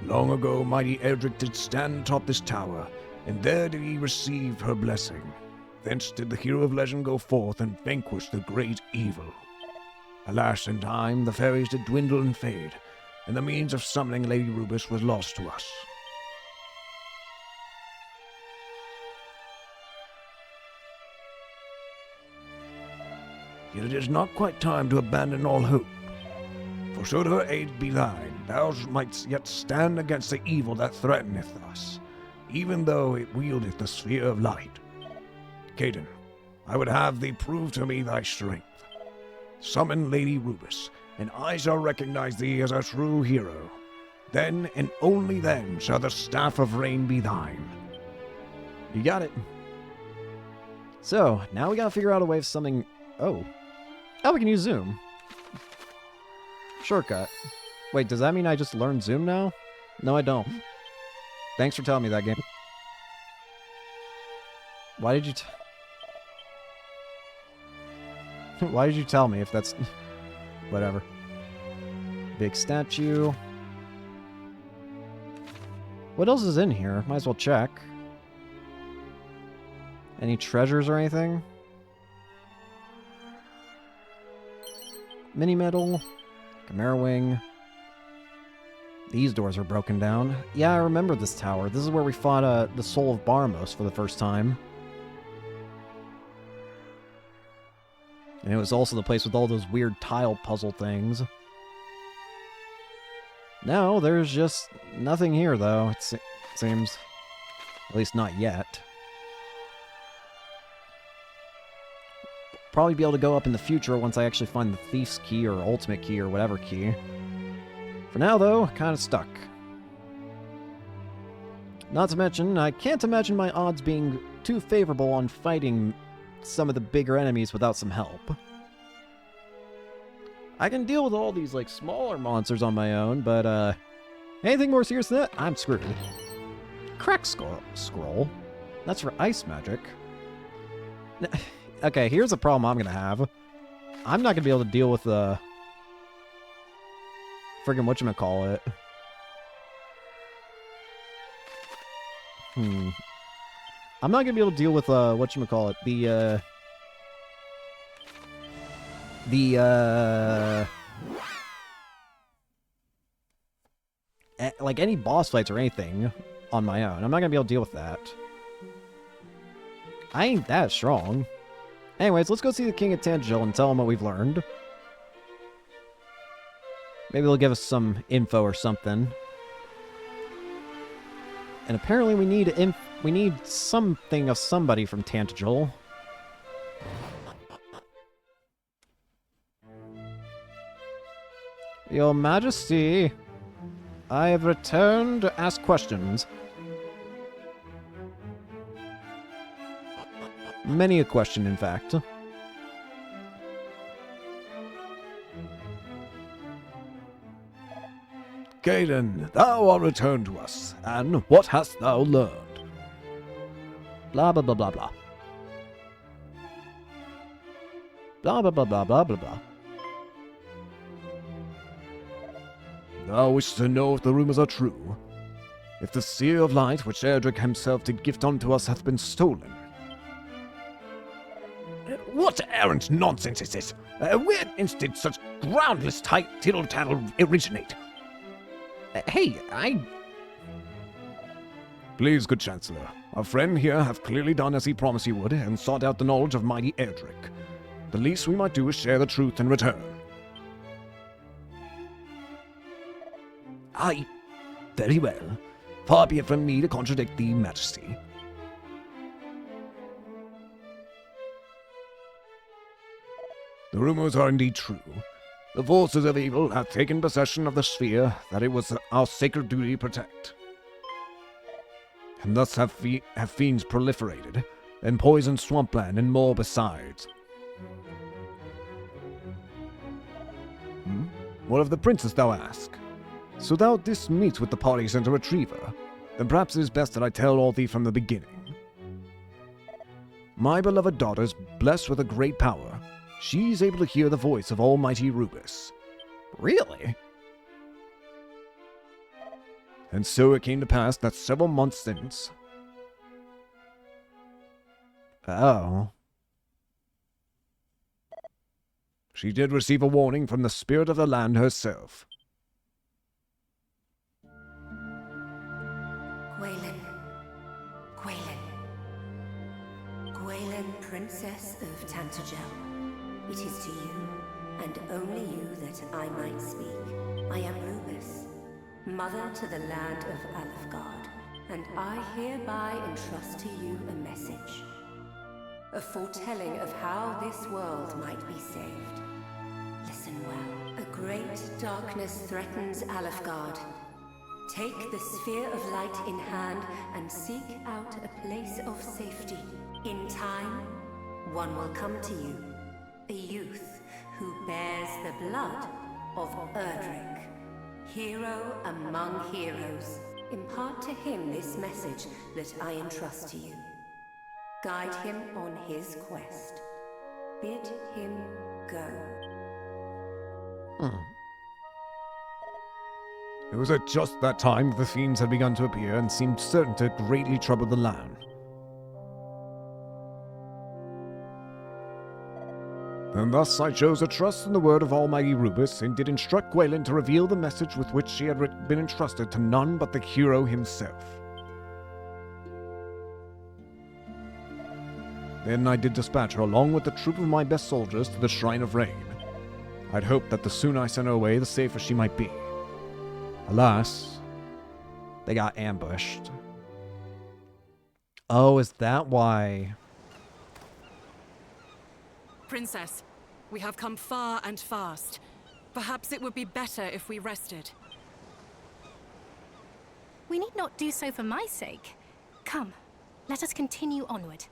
Long ago, mighty Erdrick did stand atop this tower, and there did he receive her blessing. Thence did the hero of legend go forth and vanquish the great evil. Alas, in time, the fairies did dwindle and fade, and the means of summoning Lady Rubis was lost to us. Yet it is not quite time to abandon all hope. For should her aid be thine, thou mightst yet stand against the evil that threateneth us, even though it wieldeth the sphere of light. Caden, I would have thee prove to me thy strength. Summon Lady Rubis, and I shall recognize thee as a true hero. Then, and only then, shall the Staff of Rain be thine. You got it. So, now we gotta figure out a way of summoning... Oh, we can use Zoom. Shortcut. Wait, does that mean I just learned Zoom now? No, I don't. Thanks for telling me that, game. Why did you Why did you tell me if that's... Whatever. Big statue. What else is in here? Might as well check. Any treasures or anything? Mini medal. Chimera wing. These doors are broken down. Yeah, I remember this tower. This is where we fought the Soul of Barmos for the first time. And it was also the place with all those weird tile puzzle things. No, there's just nothing here, though, it seems. At least not yet. Probably be able to go up in the future once I actually find the Thief's Key or Ultimate Key or whatever key. For now, though, kind of stuck. Not to mention, I can't imagine my odds being too favorable on fighting some of the bigger enemies without some help. I can deal with all these, like, smaller monsters on my own, but, anything more serious than that, I'm screwed. Crack scroll? That's for ice magic. Okay, here's a problem I'm gonna have. I'm not gonna be able to deal with the... friggin' whatchamacallit. I'm not gonna be able to deal with, whatchamacallit, like, any boss fights or anything on my own. I'm not gonna be able to deal with that. I ain't that strong. Anyways, let's go see the King of Tantagel and tell him what we've learned. Maybe they'll give us some info or something. And apparently we need something of somebody from Tantagel. Your Majesty, I have returned to ask questions. Many a question, in fact. Caden, thou art returned to us, and what hast thou learned? Blah, blah, blah, blah, blah. Blah, blah, blah, blah, blah, blah, blah. Thou wishest to know if the rumors are true. If the Seer of Light, which Erdrick himself did gift unto us, hath been stolen, arrant nonsense is this? Where did such groundless tittle-tattle originate? Hey, I... Please, good Chancellor. Our friend here hath clearly done as he promised he would, and sought out the knowledge of mighty Erdrick. The least we might do is share the truth in return. Aye, very well. Far be it from me to contradict thee, Majesty. The rumors are indeed true. The forces of evil have taken possession of the sphere that it was our sacred duty to protect. And thus have fiends proliferated, and poisoned swampland and more besides. What of the princess, thou ask? So thou didst meet with the party sent a retriever? Then perhaps it is best that I tell all thee from the beginning. My beloved daughter's blessed with a great power. She's able to hear the voice of Almighty Rubus. Really? And so it came to pass that several months since... Oh. She did receive a warning from the spirit of the land herself. Gwaelin, Princess of Tantagel. It is to you, and only you, that I might speak. I am Rubus, mother to the land of Alefgard, and I hereby entrust to you a message. A foretelling of how this world might be saved. Listen well. A great darkness threatens Alefgard. Take the sphere of light in hand and seek out a place of safety. In time, one will come to you. A youth who bears the blood of Erdrick. Hero among heroes. Impart to him this message that I entrust to you. Guide him on his quest. Bid him go. It was at just that time that the fiends had begun to appear and seemed certain to greatly trouble the land. And thus I chose to trust in the word of Almighty Rubus, and did instruct Gwaelin to reveal the message with which she had been entrusted to none but the hero himself. Then I did dispatch her along with the troop of my best soldiers to the Shrine of Rain. I'd hoped that the sooner I sent her away, the safer she might be. Alas, They got ambushed. Oh, is that why? Princess, we have come far and fast. Perhaps it would be better if we rested. We need not do so for my sake. Come, let us continue onward.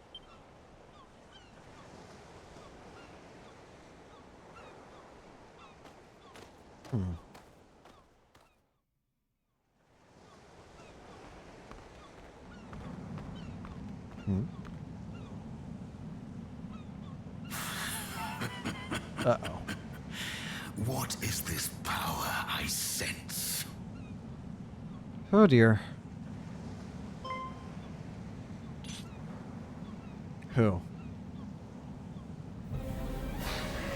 Uh-oh. What is this power I sense? Oh dear. Who?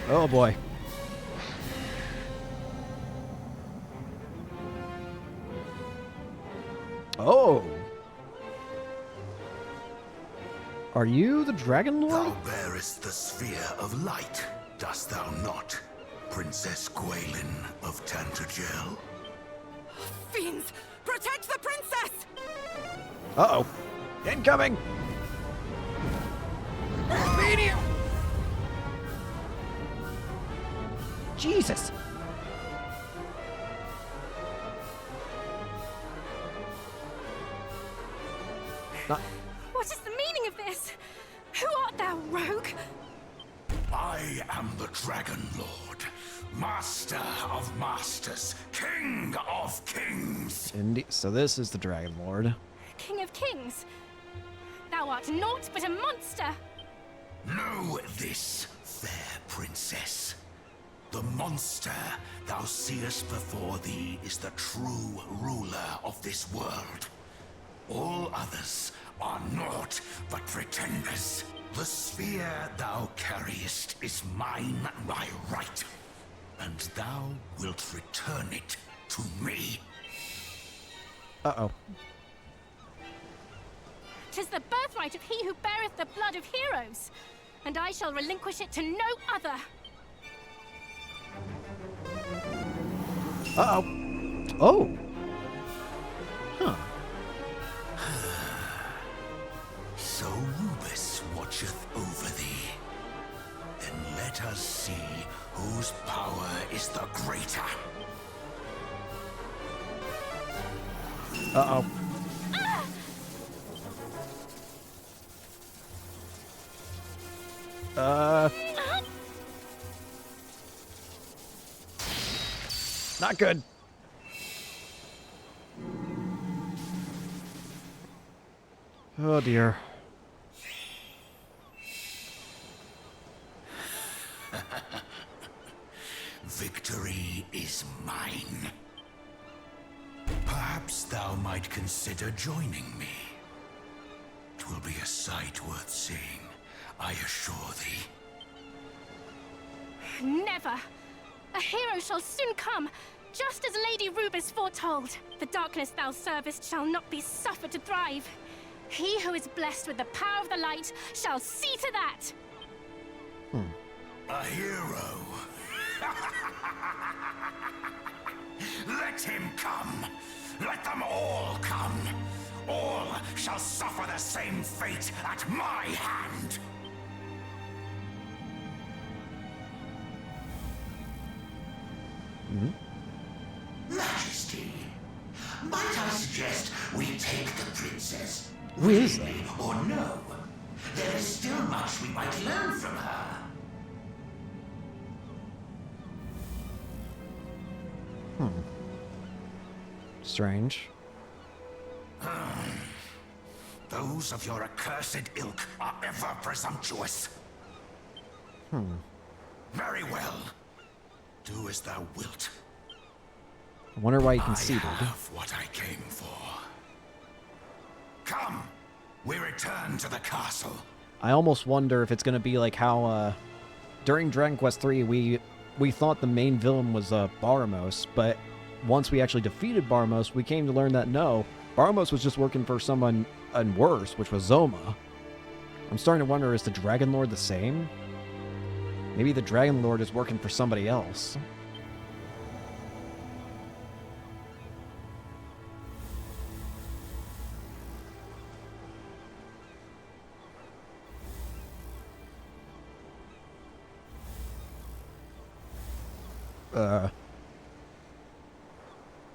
Oh boy. Oh. Are you the Dragon Lord? Thou bearest the sphere of light, dost thou not, Princess Gwaelin of Tantagel? Fiends! Protect the princess! Uh-oh. Incoming! Jesus. What is the meaning of this? Who art thou, rogue? I am the Dragon Lord, Master of Masters, King of Kings. Indeed. So this is the Dragon Lord. King of kings? Thou art naught but a monster! Know this, fair princess. The monster thou seest before thee is the true ruler of this world. All others are naught but pretenders. The sphere thou carriest is mine by right, and thou wilt return it to me. Uh-oh. 'Tis the birthright of he who beareth the blood of heroes, and I shall relinquish it to no other. Uh-oh. Oh. Huh. So Rubus watcheth over thee. Then let us see whose power is the greater. Uh-oh. Not good. Oh dear. Victory is mine. Perhaps thou might consider joining me. 'Twill be a sight worth seeing, I assure thee. Never! A hero shall soon come, just as Lady Rubus foretold. The darkness thou servest shall not be suffered to thrive. He who is blessed with the power of the light shall see to that! A hero. Let him come. Let them all come. All shall suffer the same fate at my hand. Majesty, might I suggest we take the princess? Who is that? Really or no? There is still much we might learn from her. Strange. Those of your accursed ilk are ever presumptuous. Very well. Do as thou wilt. I wonder why he I conceded. have what I came for. Come, we return to the castle. I almost wonder if it's going to be like how during Dragon Quest III we thought the main villain was Baramos, but once we actually defeated Baramos, we came to learn that no, Baramos was just working for someone worse, which was Zoma. I'm starting to wonder, is the Dragon Lord the same? Maybe the Dragon Lord is working for somebody else.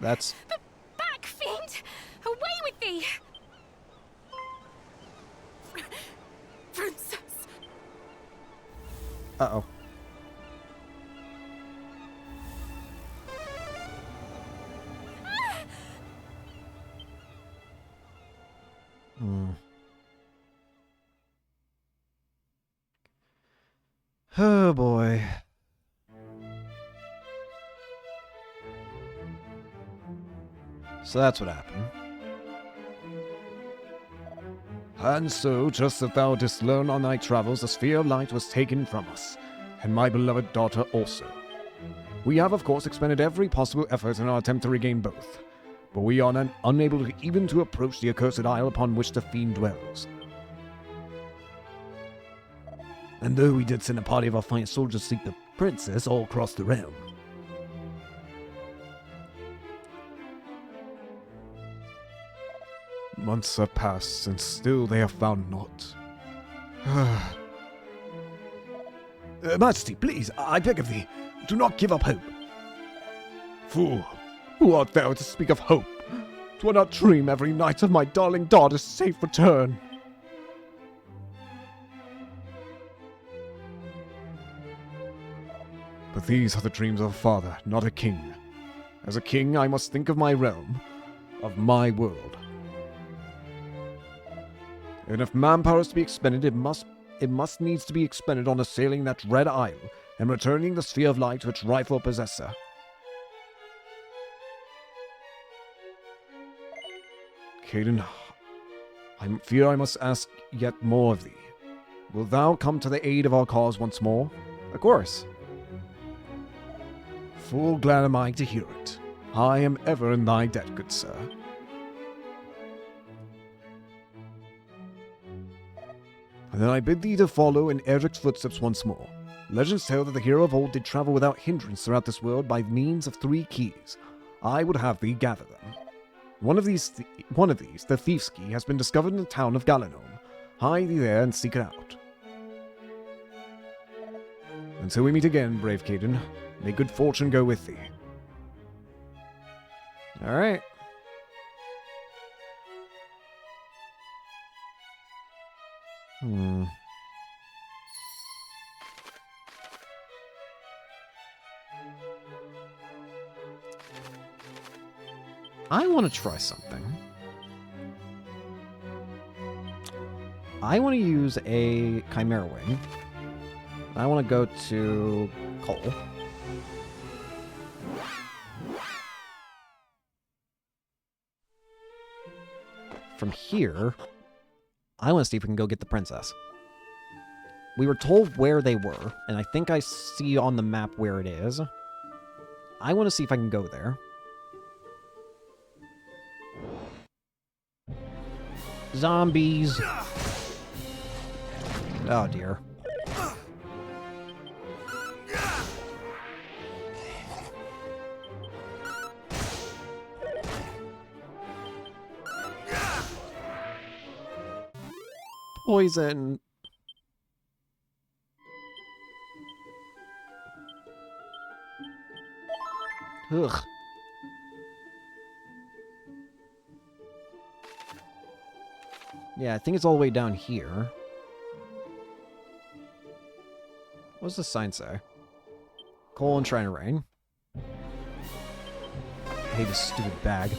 That's... Back, fiend! Away with thee! Princess! Uh-oh. Oh boy. So that's what happened. And so, just as thou didst learn on thy travels, the sphere of light was taken from us, and my beloved daughter also. We have, of course, expended every possible effort in our attempt to regain both, but we are unable even to approach the accursed isle upon which the fiend dwells. And though we did send a party of our finest soldiers to seek the princess all across the realm, months have passed, and still they have found naught. Majesty, please, I beg of thee, do not give up hope. Fool, who art thou to speak of hope? 'Twere not dream every night of my darling daughter's safe return. But these are the dreams of a father, not a king. As a king, I must think of my realm, of my world. And if manpower is to be expended, it must needs to be expended on assailing that red isle and returning the sphere of light to its rightful possessor. Caden, I fear I must ask yet more of thee. Wilt thou come to the aid of our cause once more? Of course. Full glad am I to hear it. I am ever in thy debt, good sir. And then I bid thee to follow in Eric's footsteps once more. Legends tell that the hero of old did travel without hindrance throughout this world by means of 3 keys. I would have thee gather them. One of these, the thief's key, has been discovered in the town of Galanome. Hide thee there and seek it out. Until we meet again, brave Caden, may good fortune go with thee. Alright. I want to try something. I want to use a Chimera Wing. I want to go to Cole. From here, I want to see if we can go get the princess. We were told where they were, and I think I see on the map where it is. I want to see if I can go there. Zombies. Oh, dear. Poison. Ugh. Yeah, I think it's all the way down here. What does the sign say? Coal and Shrine of Rain. I hate this stupid bag.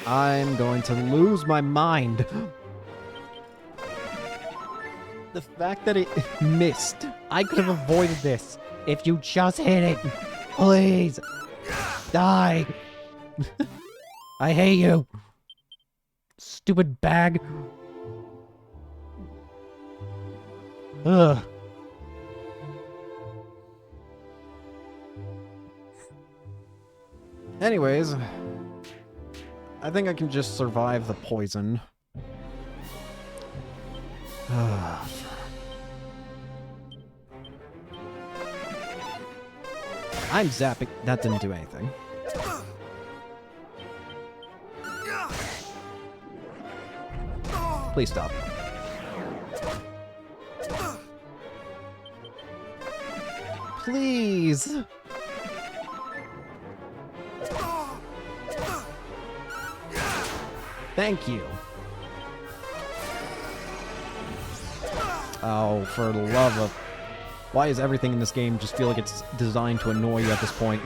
I'm going to lose my mind. The fact that it missed. I could have avoided this if you just hit it. Please. Die. I hate you. Stupid bag. Ugh. Anyways, I think I can just survive the poison. I'm zapping. That didn't do anything. Please stop. Please. Thank you. Oh, for the love of... Why does everything in this game just feel like it's designed to annoy you at this point?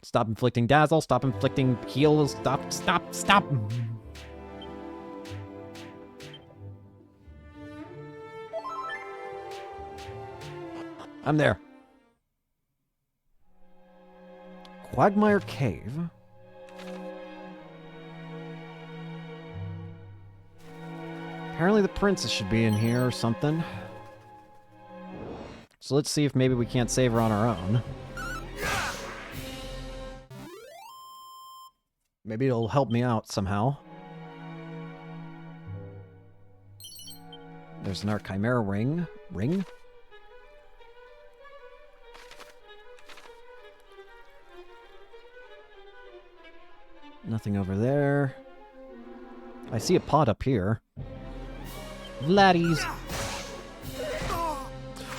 Stop inflicting dazzle, stop inflicting heal, stop. I'm there. Quagmire Cave. Apparently the princess should be in here or something. So let's see if maybe we can't save her on our own. Maybe it'll help me out somehow. There's an Chimera ring. Nothing over there. I see a pot up here. Vladdies.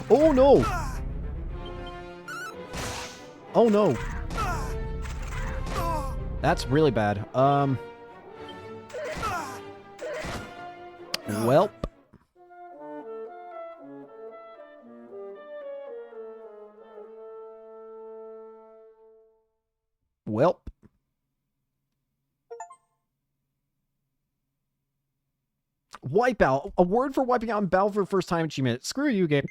Oh no! Oh no! That's really bad. Welp. Welp. Wipeout. A word for wiping out in battle for the first time achievement. Screw you, game.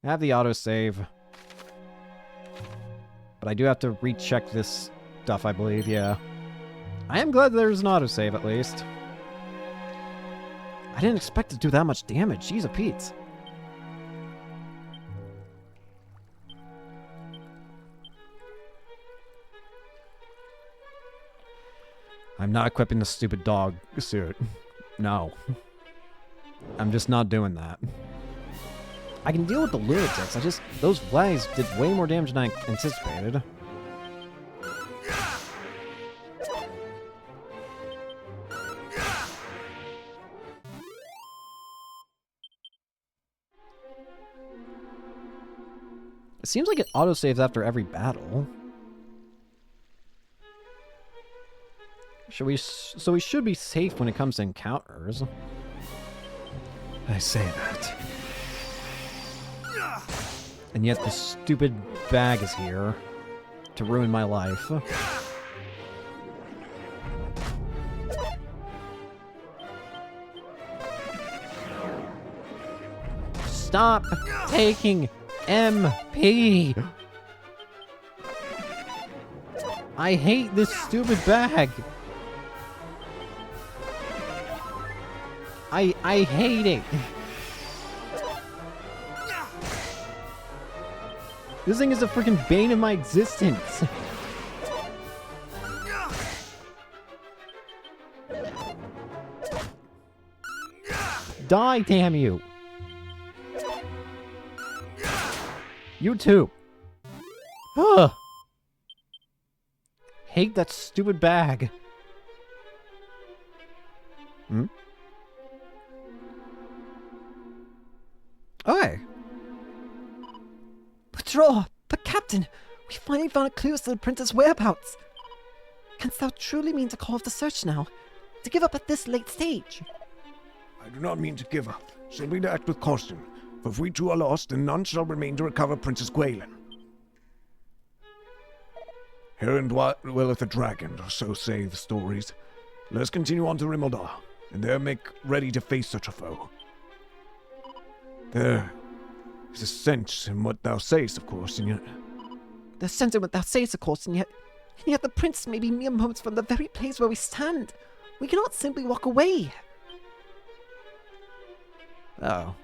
Have the autosave. But I do have to recheck this stuff, I believe, yeah. I am glad there's an autosave, at least. I didn't expect to do that much damage. Jeez, a Pete. I'm not equipping the stupid dog suit. No. I'm just not doing that. I can deal with the lunatics. Those flies did way more damage than I anticipated. It seems like it autosaves after every battle. So we should be safe when it comes to encounters. I say that. And yet the stupid bag is here to ruin my life. Stop taking MP! I hate this stupid bag! I hate it! This thing is a freaking bane of my existence! Die, damn you! You too! Ugh! Hate that stupid bag! Hmm? Okay. Patrol! But Captain, we finally found a clue as to the Princess' whereabouts. Canst thou truly mean to call off the search now? To give up at this late stage? I do not mean to give up, simply to act with caution. For if we two are lost, then none shall remain to recover Princess Gwaelin. Here dwelleth a dragon, or so say the stories. Let us continue on to Rimildar, and there make ready to face such a foe. There is a sense in what thou sayest, of course, and yet... There's sense in what thou sayest, of course, and yet the prince may be mere moments from the very place where we stand. We cannot simply walk away. Oh.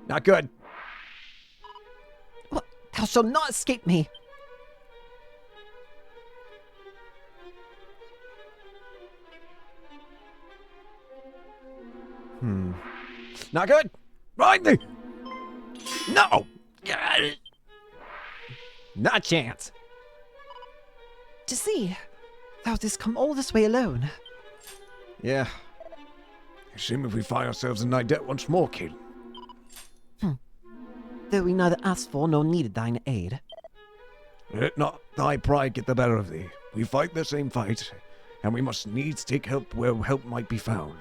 Not good. What? Thou shalt not escape me. Not good. Ride me. No. Not a chance. To see, thou didst come all this way alone. Yeah. A shame if we find ourselves in thy debt once more, Caden. Though we neither asked for nor needed thine aid. Let not thy pride get the better of thee. We fight the same fight, and we must needs take help where help might be found.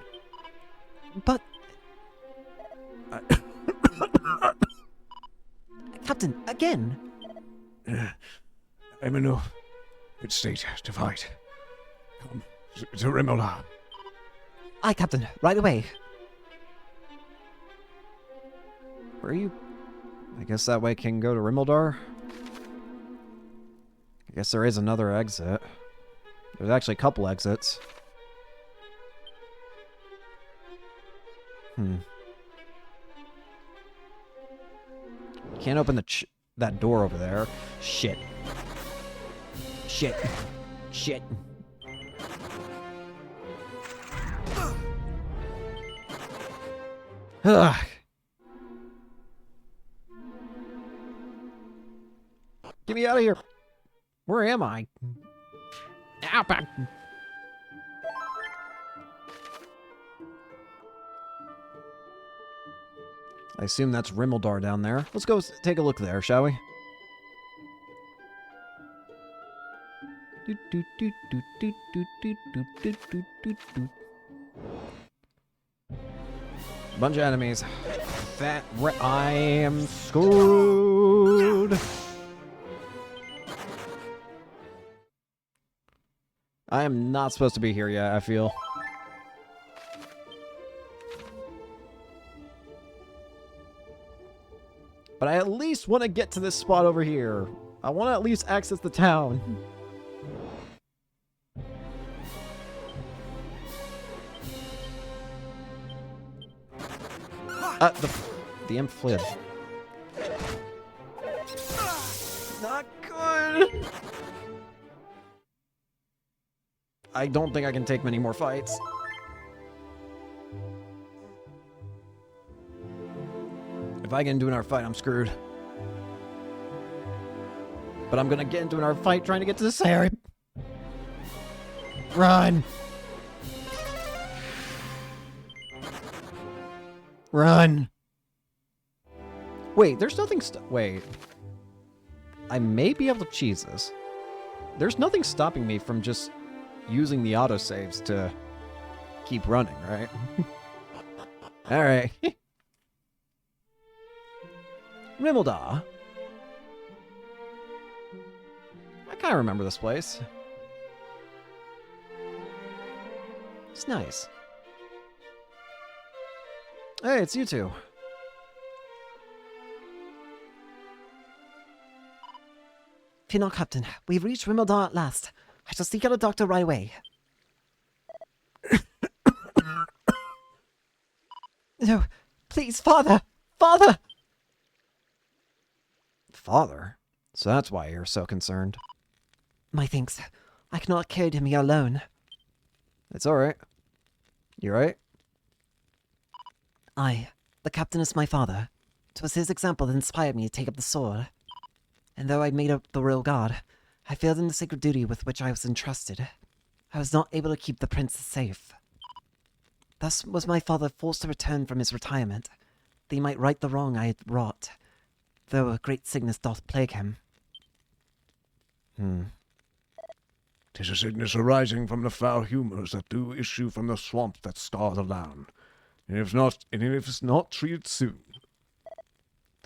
But... Captain, again? I'm in no good state to fight. Come to Rimildar. Aye, Captain, right away. Where are you? I guess that way can go to Rimildar. I guess there is another exit. There's actually a couple exits. Can't open that door over there. Shit. Shit. Shit. Ugh. Get me out of here. Where am I? Ow, back. I assume that's Rimildar down there. Let's go take a look there, shall we? Bunch of enemies. I am screwed. I am not supposed to be here yet, I feel. But I at least want to get to this spot over here. I want to at least access the town. The imp fled. Not good. I don't think I can take many more fights. If I get into another fight, I'm screwed. But I'm gonna get into another fight trying to get to this area. Run! Run! Wait, there's nothing wait. I may be able to cheese this. There's nothing stopping me from just using the autosaves to keep running, right? Alright. Rimmildar. I kind of remember this place. It's nice. Hey, it's you two. Fear not, Captain. We've reached Rimmildar at last. I shall seek out a doctor right away. No, please, Father! Father! Father? So that's why you're so concerned. My thanks. I cannot carry him here alone. It's alright. You right? Aye, the captain is my father. 'Twas his example that inspired me to take up the sword. And though I made up the royal guard, I failed in the sacred duty with which I was entrusted. I was not able to keep the princess safe. Thus was my father forced to return from his retirement, that he might right the wrong I had wrought, though a great sickness doth plague him. 'Tis a sickness arising from the foul humours that do issue from the swamps that star the land. And if it's not treated soon,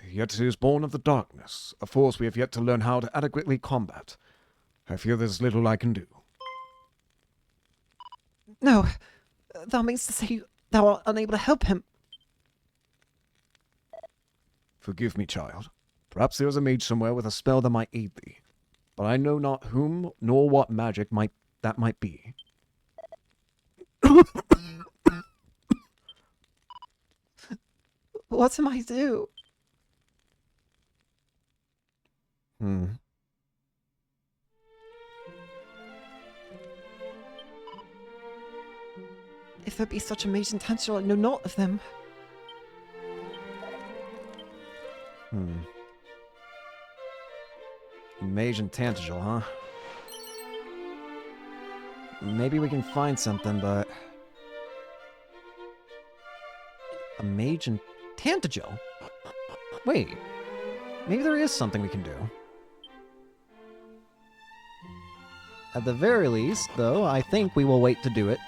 yet it is born of the darkness, a force we have yet to learn how to adequately combat. I fear there's little I can do. No, thou meanst to say thou art unable to help him. Forgive me, child. Perhaps there is a mage somewhere with a spell that might aid thee, but I know not whom nor what magic that might be. What am I to do? If there be such a mage in Tangier, I know not of them. Mage and Tangier, huh? Maybe we can find something, but... A mage and Tangier? Wait. Maybe there is something we can do. At the very least, though, I think we will wait to do it.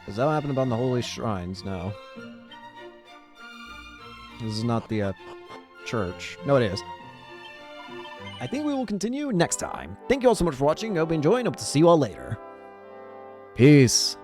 Does that happen about the holy shrines? No. This is not the, church. No, it is. I think we will continue next time. Thank you all so much for watching. I hope you enjoyed, and hope to see you all later. Peace.